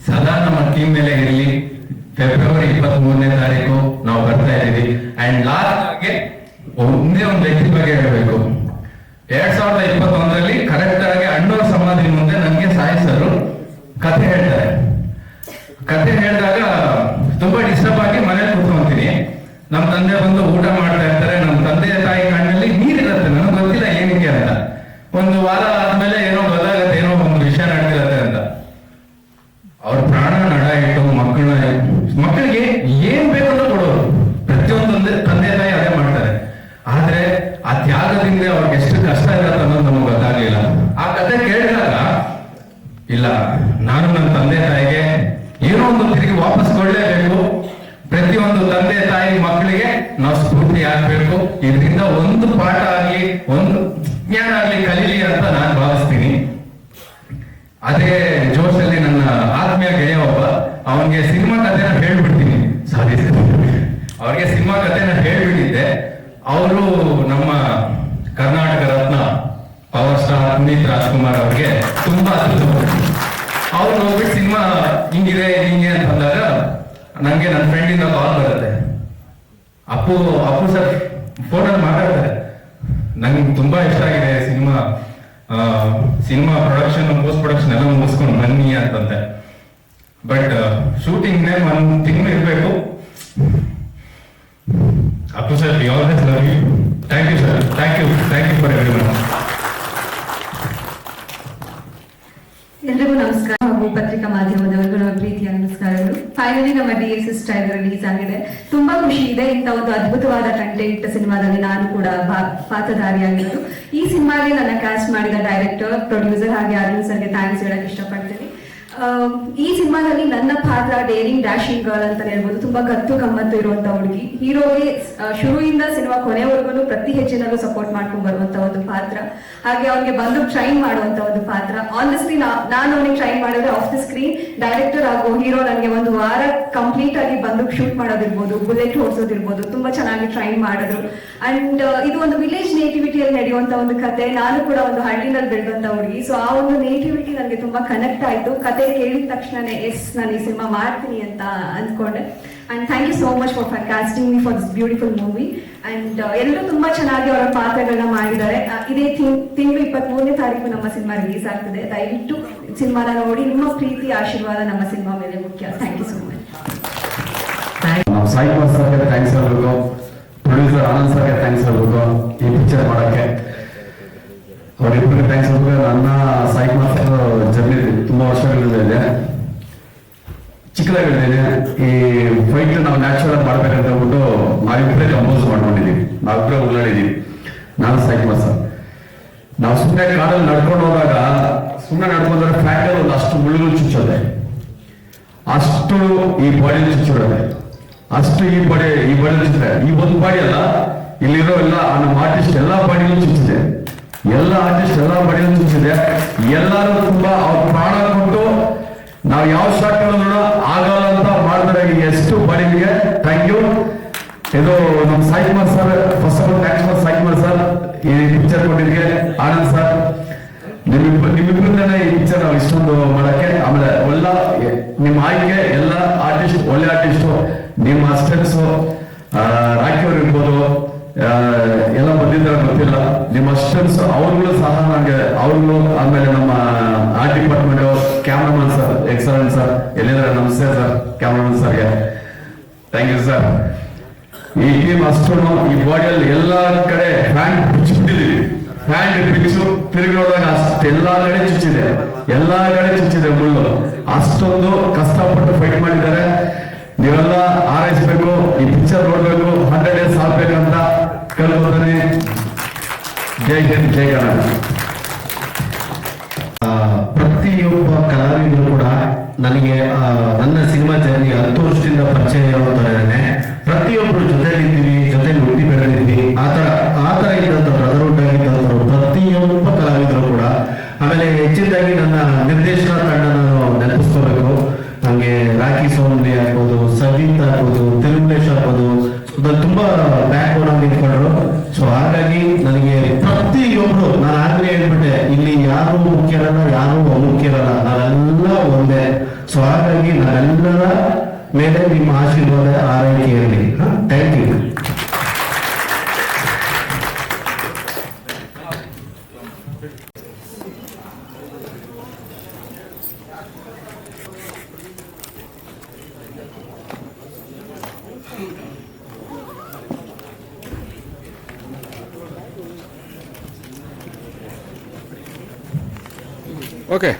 ಸದಾ ನಮ್ಮ ಟೀಮ್ ಮೇಲೆ ಇರಲಿ. ಫೆಬ್ರವರಿ 23ನೇ ತಾರೀಕು ನಾವು ಬರ್ತಾ ಇದ್ದೀವಿ. ಅಂಡ್ ಲಾಸ್ಟ್ ಆಗಿ ಒಂದೇ ಒಂದು ವ್ಯಕ್ತಿ ಬಗ್ಗೆ ಹೇಳಬೇಕು. 2021ರಲ್ಲಿ ಕರೆಕ್ಟ್ ಆಗಿ ಅಣ್ಣವ್ರ ಸಮಾಧಿ ಮುಂದೆ ನನಗೆ ಸಾಯಿ ಸರ್ ಕಥೆ ಹೇಳ್ತಾರೆ. ಕಥೆ ಹೇಳಿದಾಗ ತುಂಬಾ ಡಿಸ್ಟರ್ಬ್ ಆಗಿ ಮನೇಲಿ ಕೂತ್ಕೊಂತೀನಿ. ನಮ್ಮ ತಂದೆ ಬಂದು ಊಟ ಮಾಡ್ತಾ ಇರ್ತಾರೆ. ನಮ್ಮ ತಂದೆ ತಾಯಿ ಕಣ್ಣಲ್ಲಿ ನೀರಿರುತ್ತೆ. ನನಗೆ ಗೊತ್ತಿಲ್ಲ ಏನಕ್ಕೆ ಅಂತ. ಒಂದು ವಾರ ಆದ್ಮೇಲೆ ಏನೋ ಗೊತ್ತಾಗತ್ತೆ, ಏನೋ ಒಂದು ವಿಷಯ ನಡೆದಿರತ್ತೆ ಅಂತ. ಅವ್ರ ಪ್ರಾಣ ನಡ ಇಟ್ಟು ಮಕ್ಕಳಿಗೆ ಏನ್ ಬೇಕಂತ ಕೊಡೋರು. ಪ್ರತಿಯೊಂದು ತಂದೆ ತಾಯಿ ಅದೇ ಮಾಡ್ತಾರೆ. ಆದ್ರೆ ಆ ತ್ಯಾಗದಿಂದ ಅವ್ರಿಗೆ ಎಷ್ಟು ಕಷ್ಟ ಇರತ್ತೆ ಅನ್ನೋದು ನಮಗೆ ಗೊತ್ತಾಗ್ಲಿಲ್ಲ. ಆ ಕಥೆ ಕೇಳಿದಾಗ ಇಲ್ಲ, ನಾನು ನನ್ನ ತಂದೆ ತಾಯಿಗೆ ಏನೋ ಒಂದು ತಿರುಗಿ ವಾಪಸ್ ಕೊಡ್ಲೇಬೇಕು. ಪ್ರತಿಯೊಂದು ತಂದೆ ತಾಯಿ ಮಕ್ಕಳಿಗೆ ನಾವು ಸ್ಫೂರ್ತಿ ಆಗ್ಬೇಕು. ಇದರಿಂದ ಒಂದು ಪಾಠ ಆಗ್ಲಿ, ಒಂದು ಜ್ಞಾನ ಆಗ್ಲಿ ಕಲೀಲಿ ಅಂತ ನಾನು ಭಾವಿಸ್ತೀನಿ. ಅದೇ ಜೋಶಲ್ಲಿ ನನ್ನ ಆತ್ಮೀಯ ಗೆಳೆಯ ಒಬ್ಬ, ಅವನಿಗೆ ಸಿನಿಮಾ ಕಥೆನ ಹೇಳ್ಬಿಡ್ತೀನಿ. ಸಾರಿ, ಅವ್ರಿಗೆ ಸಿನಿಮಾ ಕಥೆನ ಹೇಳ್ಬಿಟ್ಟಿದ್ದೆ. ಅವರು ನಮ್ಮ ಕರ್ನಾಟಕ ರತ್ನ ಪವರ್ ಸ್ಟಾರ್ ಪುನೀತ್ ರಾಜ್ಕುಮಾರ್ ಅವ್ರಿಗೆ ತುಂಬಾ ಅವ್ರು ಹೋಗ್ಬಿಟ್ಟು ಸಿನಿಮಾ ಹಿಂಗಿದೆ ಹಿಂಗೆ ಅಂತ ಅಂದಾಗ ನಂಗೆ ನನ್ನ ಫ್ರೆಂಡಿಂದ ಕಾಲ್ ಬರುತ್ತೆ. ಅಪ್ಪು ಸರ್ ಫೋನಲ್ಲಿ ಮಾತಾಡ್ತಾರೆ, ನಂಗೆ ತುಂಬಾ ಇಷ್ಟ ಆಗಿದೆ ಸಿನಿಮಾ ಪ್ರೊಡಕ್ಷನ್ ಪೋಸ್ಟ್ ಪ್ರೊಡಕ್ಷನ್ ಎಲ್ಲ ಮುಗಿಸ್ಕೊಂಡು ಬನ್ನಿ ಅಂತಂತೆ. ಬಟ್ ಶೂಟಿಂಗ್ 1 ತಿಂಗಳು ಇರಬೇಕು. Appu sir, we always love you. Thank you sir. Thank you for everyone.
ಎಲ್ರಿಗೂ ನಮಸ್ಕಾರ ಹಾಗೂ ಪತ್ರಿಕಾ ಮಾಧ್ಯಮದವರಿಗೂ ನಮ್ಮ ಪ್ರೀತಿಯ ನಮಸ್ಕಾರಗಳು. ಫೈನಲಿ ನಮ್ಮ DSS ಟ್ರೈಲರ್ ರಿಲೀಸ್ ಆಗಿದೆ. ತುಂಬಾ ಖುಷಿ ಇದೆ. ಇಂಥ ಒಂದು ಅದ್ಭುತವಾದ ಕಂಟೆಂಟ್ ಸಿನಿಮಾದಲ್ಲಿ ನಾನು ಕೂಡ ಪಾತ್ರಧಾರಿಯಾಗಿದ್ದು. ಈ ಸಿನಿಮಾಗೆ ನನ್ನ ಕಾಸ್ಟ್ ಮಾಡಿದ ಡೈರೆಕ್ಟರ್, ಪ್ರೊಡ್ಯೂಸರ್ ಹಾಗೆ ಅರ್ಜುನ್ ಸರ್ಗೆ ಥ್ಯಾಂಕ್ಸ್ ಹೇಳಕ್ ಇಷ್ಟಪಡ್ತೀನಿ. ಈ ಸಿನಿಮಾದಲ್ಲಿ ನನ್ನ ಪಾತ್ರ ಡೇರಿಂಗ್ ಡ್ಯಾಶಿಂಗ್ ಗರ್ಲ್ ಅಂತ ಹೇಳ್ಬೋದು. ತುಂಬಾ ಗತ್ತು ಗಮ್ಮತ್ತು ಇರುವಂತ ಹುಡುಗಿ. ಹೀರೋಗೆ ಶುರುವಿಂದ ಸಿನಿಮಾ ಕೊನೆವರೆಗೂ ಪ್ರತಿ ಹೆಜ್ಜೆನಲ್ಲೂ ಸಪೋರ್ಟ್ ಮಾಡ್ಕೊಂಡು ಬರುವಂತ ಒಂದು ಪಾತ್ರ. ಹಾಗೆ ಅವ್ನಿಗೆ ಬಂದು ಟ್ರೈನ್ ಮಾಡುವಂತ ಒಂದು ಪಾತ್ರ. ಆನೆಸ್ಟ್ಲಿ ನಾನು ಅವನಿಗೆ ಟ್ರೈನ್ ಮಾಡಿದ್ರೆ ಆಫ್ ದ ಸ್ಕ್ರೀನ್ ಡೈರೆಕ್ಟರ್ ಹಾಗೂ ಹೀರೋ ನನಗೆ ಒಂದು ವಾರ ಕಂಪ್ಲೀಟ್ ಆಗಿ ಬಂದು ಶೂಟ್ ಮಾಡೋದಿರ್ಬೋದು, ಬುಲೆಟ್ ಹೊಡ್ಸೋದಿರ್ಬೋದು, ತುಂಬಾ ಚೆನ್ನಾಗಿ ಟ್ರೈನ್ ಮಾಡಿದ್ರು. ಅಂಡ್ ಇದು ಒಂದು ವಿಲೇಜ್ ನೇಟಿವಿಟಿಯಲ್ಲಿ ನಡೆಯುವಂತ ಒಂದು ಕತೆ. ನಾನು ಕೂಡ ಒಂದು ಹಳ್ಳಿನಲ್ಲಿ ಬೆಳೆದಂತ ಹುಡುಗಿ. ಸೊ ಆ ಒಂದು ನೇಟಿವಿಟಿ ನನಗೆ ತುಂಬಾ ಕನೆಕ್ಟ್ ಆಯ್ತು. ಕತೆ ಕೇಳಿದ ತಕ್ಷಣನೇ ನಾನು ಈ ಸಿನಿಮಾ ಮಾಡ್ತೀನಿ ಅಂತ ಅಂದ್ಕೊಂಡೆ. And thank you so much for casting me for this beautiful movie. And ಎಲ್ಲರೂ ತುಂಬಾ ಚೆನ್ನಾಗಿ ಅವರ ಪಾತ್ರಗಳನ್ನ ಮಾಡಿದ್ದಾರೆ. ಇದೇ ತಿಂಗಳು 23ನೇ ತಾರೀಕು ನಮ್ಮ ಸಿನಿಮಾ ರಿಲೀಸ್ ಆಗ್ತದೆ. ದಯವಿಟ್ಟು ಸಿನಿಮಾನ ನೋಡಿ. ನಿಮ್ಮ ಪ್ರೀತಿ ಆಶೀರ್ವಾದ ನಮ್ಮ ಸಿನಿಮಾ ಮೇಲೆ ಮುಖ್ಯ. Thank you so much.
Sai Kumar ಸರ್ಗೆ ಥ್ಯಾಂಕ್ಸ್ ಹೇಳ್ಬೇಕು, ಪ್ರೊಡ್ಯೂಸರ್ ಆನಂದ್ ಸರ್ಗೆ ಥ್ಯಾಂಕ್ಸ್ ಹೇಳ್ಬೇಕು ಈ ಪಿಕ್ಚರ್ ಮಾಡಕ್ಕೆ. ಅವರಿಬ್ಬರಿಗೆ ಥ್ಯಾಂಕ್ಸ್ ಹೇಳ್ಬೇಕು. ನನ್ನ ಸಾಯಿ ಕುಮಾರ್ ಸರ್ ಜರ್ನಿ ತುಂಬಾ ವರ್ಷಗಳಿಂದ ಇದೆ, ಚಿಕ್ಕದಾಗಿದ್ದೇನೆ. ಈ ಫೈಟ್ ನಾವು ನ್ಯಾಚುರಲ್ ಮಾಡ್ಬೇಕಂತ ಹೇಳ್ಬಿಟ್ಟು ನಾವಿಬ್ಬರೇ ಕಂಪೋಸ್ ಮಾಡ್ಕೊಂಡಿದ್ದೀವಿ, ನಾವಿಬ್ಬರೇ ಉಳ್ಳಾಡಿದೀವಿ. ನಾನು ಸಾಯಿ ಕುಮಾರ್ ಸರ್ ನಾವು ಸುಮ್ಮನೆ ಕಾಡಲ್ಲಿ ನಡ್ಕೊಂಡು ಹೋದಾಗ ಸುಮ್ಮನೆ ನಡ್ಕೊಂಡ್ರೆ ಫ್ಯಾಕ್ಟರ್ ಒಂದು ಅಷ್ಟು ಮುಳ್ಳುಗಳು ಚುಚ್ಚೋದೆ, ಅಷ್ಟು ಈ ಬಾಡಿ ಚುಚ್ಚಿಬಿಡೋದೆ, ಅಷ್ಟು ಈ ಬಾಡಿ ಚುಚ್ಚಿದೆ. ಈ ಒಂದು ಬಾಡಿ ಅಲ್ಲ, ಇಲ್ಲಿರೋ ಎಲ್ಲ ನಮ್ಮ ಆರ್ಟಿಸ್ಟ್ ಎಲ್ಲಾ ಬಾಡಿಗಳು ಚುಚ್ಚಿದೆ, ಎಲ್ಲ ಆರ್ಟಿಸ್ಟ್ ಎಲ್ಲಾ ಬಾಡಿಗಳು ಚುಚ್ಚಿದೆ. ಎಲ್ಲರೂ ತುಂಬಾ ಅವ್ರ ಪ್ರಾಣ ಕೊಟ್ಟು ನಾವು ಯಾವ ಶಾಟ್ ಆಗಲ್ಲ ಅಂತ ಮಾಡಿದ್ರೆ ಎಷ್ಟು ಬಾಡಿಗೆ ಥ್ಯಾಂಕ್ ಯು. ಇದು ನಮ್ಮ Sai Kumar sir, first of all thanks for Sai Kumar sir ಈ ಪಿಕ್ಚರ್ ಕೊಟ್ಟಿದ್ದೆ. ಆನಂದ್ ಸರ್ ನಿಮ್ಮಿಬ್ಬರಿಂದನೇ ಈ ಪಿಕ್ಚರ್ ನಾವು ಇಷ್ಟೊಂದು ಮಾಡಕ್ಕೆ. ಆಮೇಲೆ ಎಲ್ಲ ನಿಮ್ಮ ಆಯ್ಕೆ ಎಲ್ಲ ಆರ್ಟಿಸ್ಟ್, ಒಳ್ಳೆ ಆರ್ಟಿಸ್ಟು, ನಿಮ್ಮ ಅಸಿಸ್ಟೆಂಟ್ಸ್ ರಾಕಿ ಅವ್ರು ಇರ್ಬೋದು, ಎಲ್ಲ ಬಂದಿದ್ದಾರೆ ಗೊತ್ತಿಲ್ಲ. ನಿಮ್ಮ ಅಸಿಸ್ಟೆಂಟ್ಸ್ ಅವ್ರುಗಳು ಸಹ ನನಗೆ, ಅವ್ರುಗಳು ಆಮೇಲೆ ನಮ್ಮ art department cameraman sir, excellent sir, ಎಲ್ಲಿದ್ದಾರೆ ನಮಸ್ತೆ ಸರ್ ಕ್ಯಾಮ್ರಾಮನ್ ಸರ್ಗೆ ಥ್ಯಾಂಕ್ ಯು ಸರ್. ಈ ಟೀಮ್ ಅಷ್ಟು ಈ ಬಾಡಿಯಲ್ಲಿ ಎಲ್ಲಾ ಕಡೆ ಹ್ಯಾಂಡ್ ಬಿಚ್ಚಿಬಿಟ್ಟಿದೀವಿ, ಹ್ಯಾಂಡ್ ಬಿಚ್ಚು ತಿರುಗಿ ನೋಡಿದಾಗ ಅಷ್ಟು ಎಲ್ಲಾ ಕಡೆ ಚುಚ್ಚಿದೆ ಮುಳ್ಳು. ಅಷ್ಟೊಂದು ಕಷ್ಟಪಟ್ಟು ಫೈಟ್ ಮಾಡಿದ್ದಾರೆ. ನೀವೆಲ್ಲ ಆರೈಸ್ಬೇಕು, ಈ ಪಿಕ್ಚರ್ ನೋಡ್ಬೇಕು, 100 days ಆಗ್ಬೇಕಂತ ಕೇಳ್ಕೊತಾನೆ. ಜೈ ಹಿಂದ್, ಜೈ ಕರ್ನಾಟಕ.
ಪ್ರತಿಯೊಬ್ಬ ಕಲಾವಿದರು ಕೂಡ ನನಗೆ ನನ್ನ ಸಿನಿಮಾ ಜರ್ನಿ 10 ವರ್ಷದಿಂದ ಪರಿಚಯ ಇರೋದಾನೆ. ಪ್ರತಿಯೊಬ್ಬರು ಜೊತೆಲಿ ಹುಟ್ಟಿ ಬೆಳೆದಿದ್ವಿ. ಆತರ ಇದ್ದಂತ ಬ್ರದರ್ಹುಡ್ ಆಗಿದ್ದಂಥವ್ರು ಪ್ರತಿಯೊಬ್ಬ ಕಲಾವಿದರು ಕೂಡ. ಆಮೇಲೆ ಹೆಚ್ಚಿನದಾಗಿ ನನ್ನ ನಿರ್ದೇಶನ ತಂಡ ನಾನು ನೆನಪಿಸ್ಕೋಬೇಕು. ನಂಗೆ ರಾಕಿ ಸೌಂದ್ರಿ ಆಗ್ಬೋದು, ಸಜಿತ್ ಆಗ್ಬೋದು, ತಿರುಮಲೇಶ್ ಆಗ್ಬೋದು, ತುಂಬಾ ಬ್ಯಾಕ್ ಬೋನ್ ಆಗಿ ನಿಂತ್ಕೊಂಡ್ರು. ಸೊ ಹಾಗಾಗಿ ನನಗೆ ಪ್ರತಿಯೊಬ್ರು, ನಾನು ಆಗ್ಲೇ ಹೇಳ್ಬಿಟ್ಟೆ, ಇಲ್ಲಿ ಯಾರು ಮುಖ್ಯರಲ್ಲ, ಯಾರು ಅಮುಖ್ಯರಲ್ಲ, ನಾವೆಲ್ಲ ಒಂದೇ. ಸೊ ಹಾಗಾಗಿ ನಾವೆಲ್ಲರ ಮೇಲೆ ನಿಮ್ಮ ಆಶೀರ್ವಾದ ಆರೈಕೆ ಇರಲಿ. Thank you.
ಓಕೆ.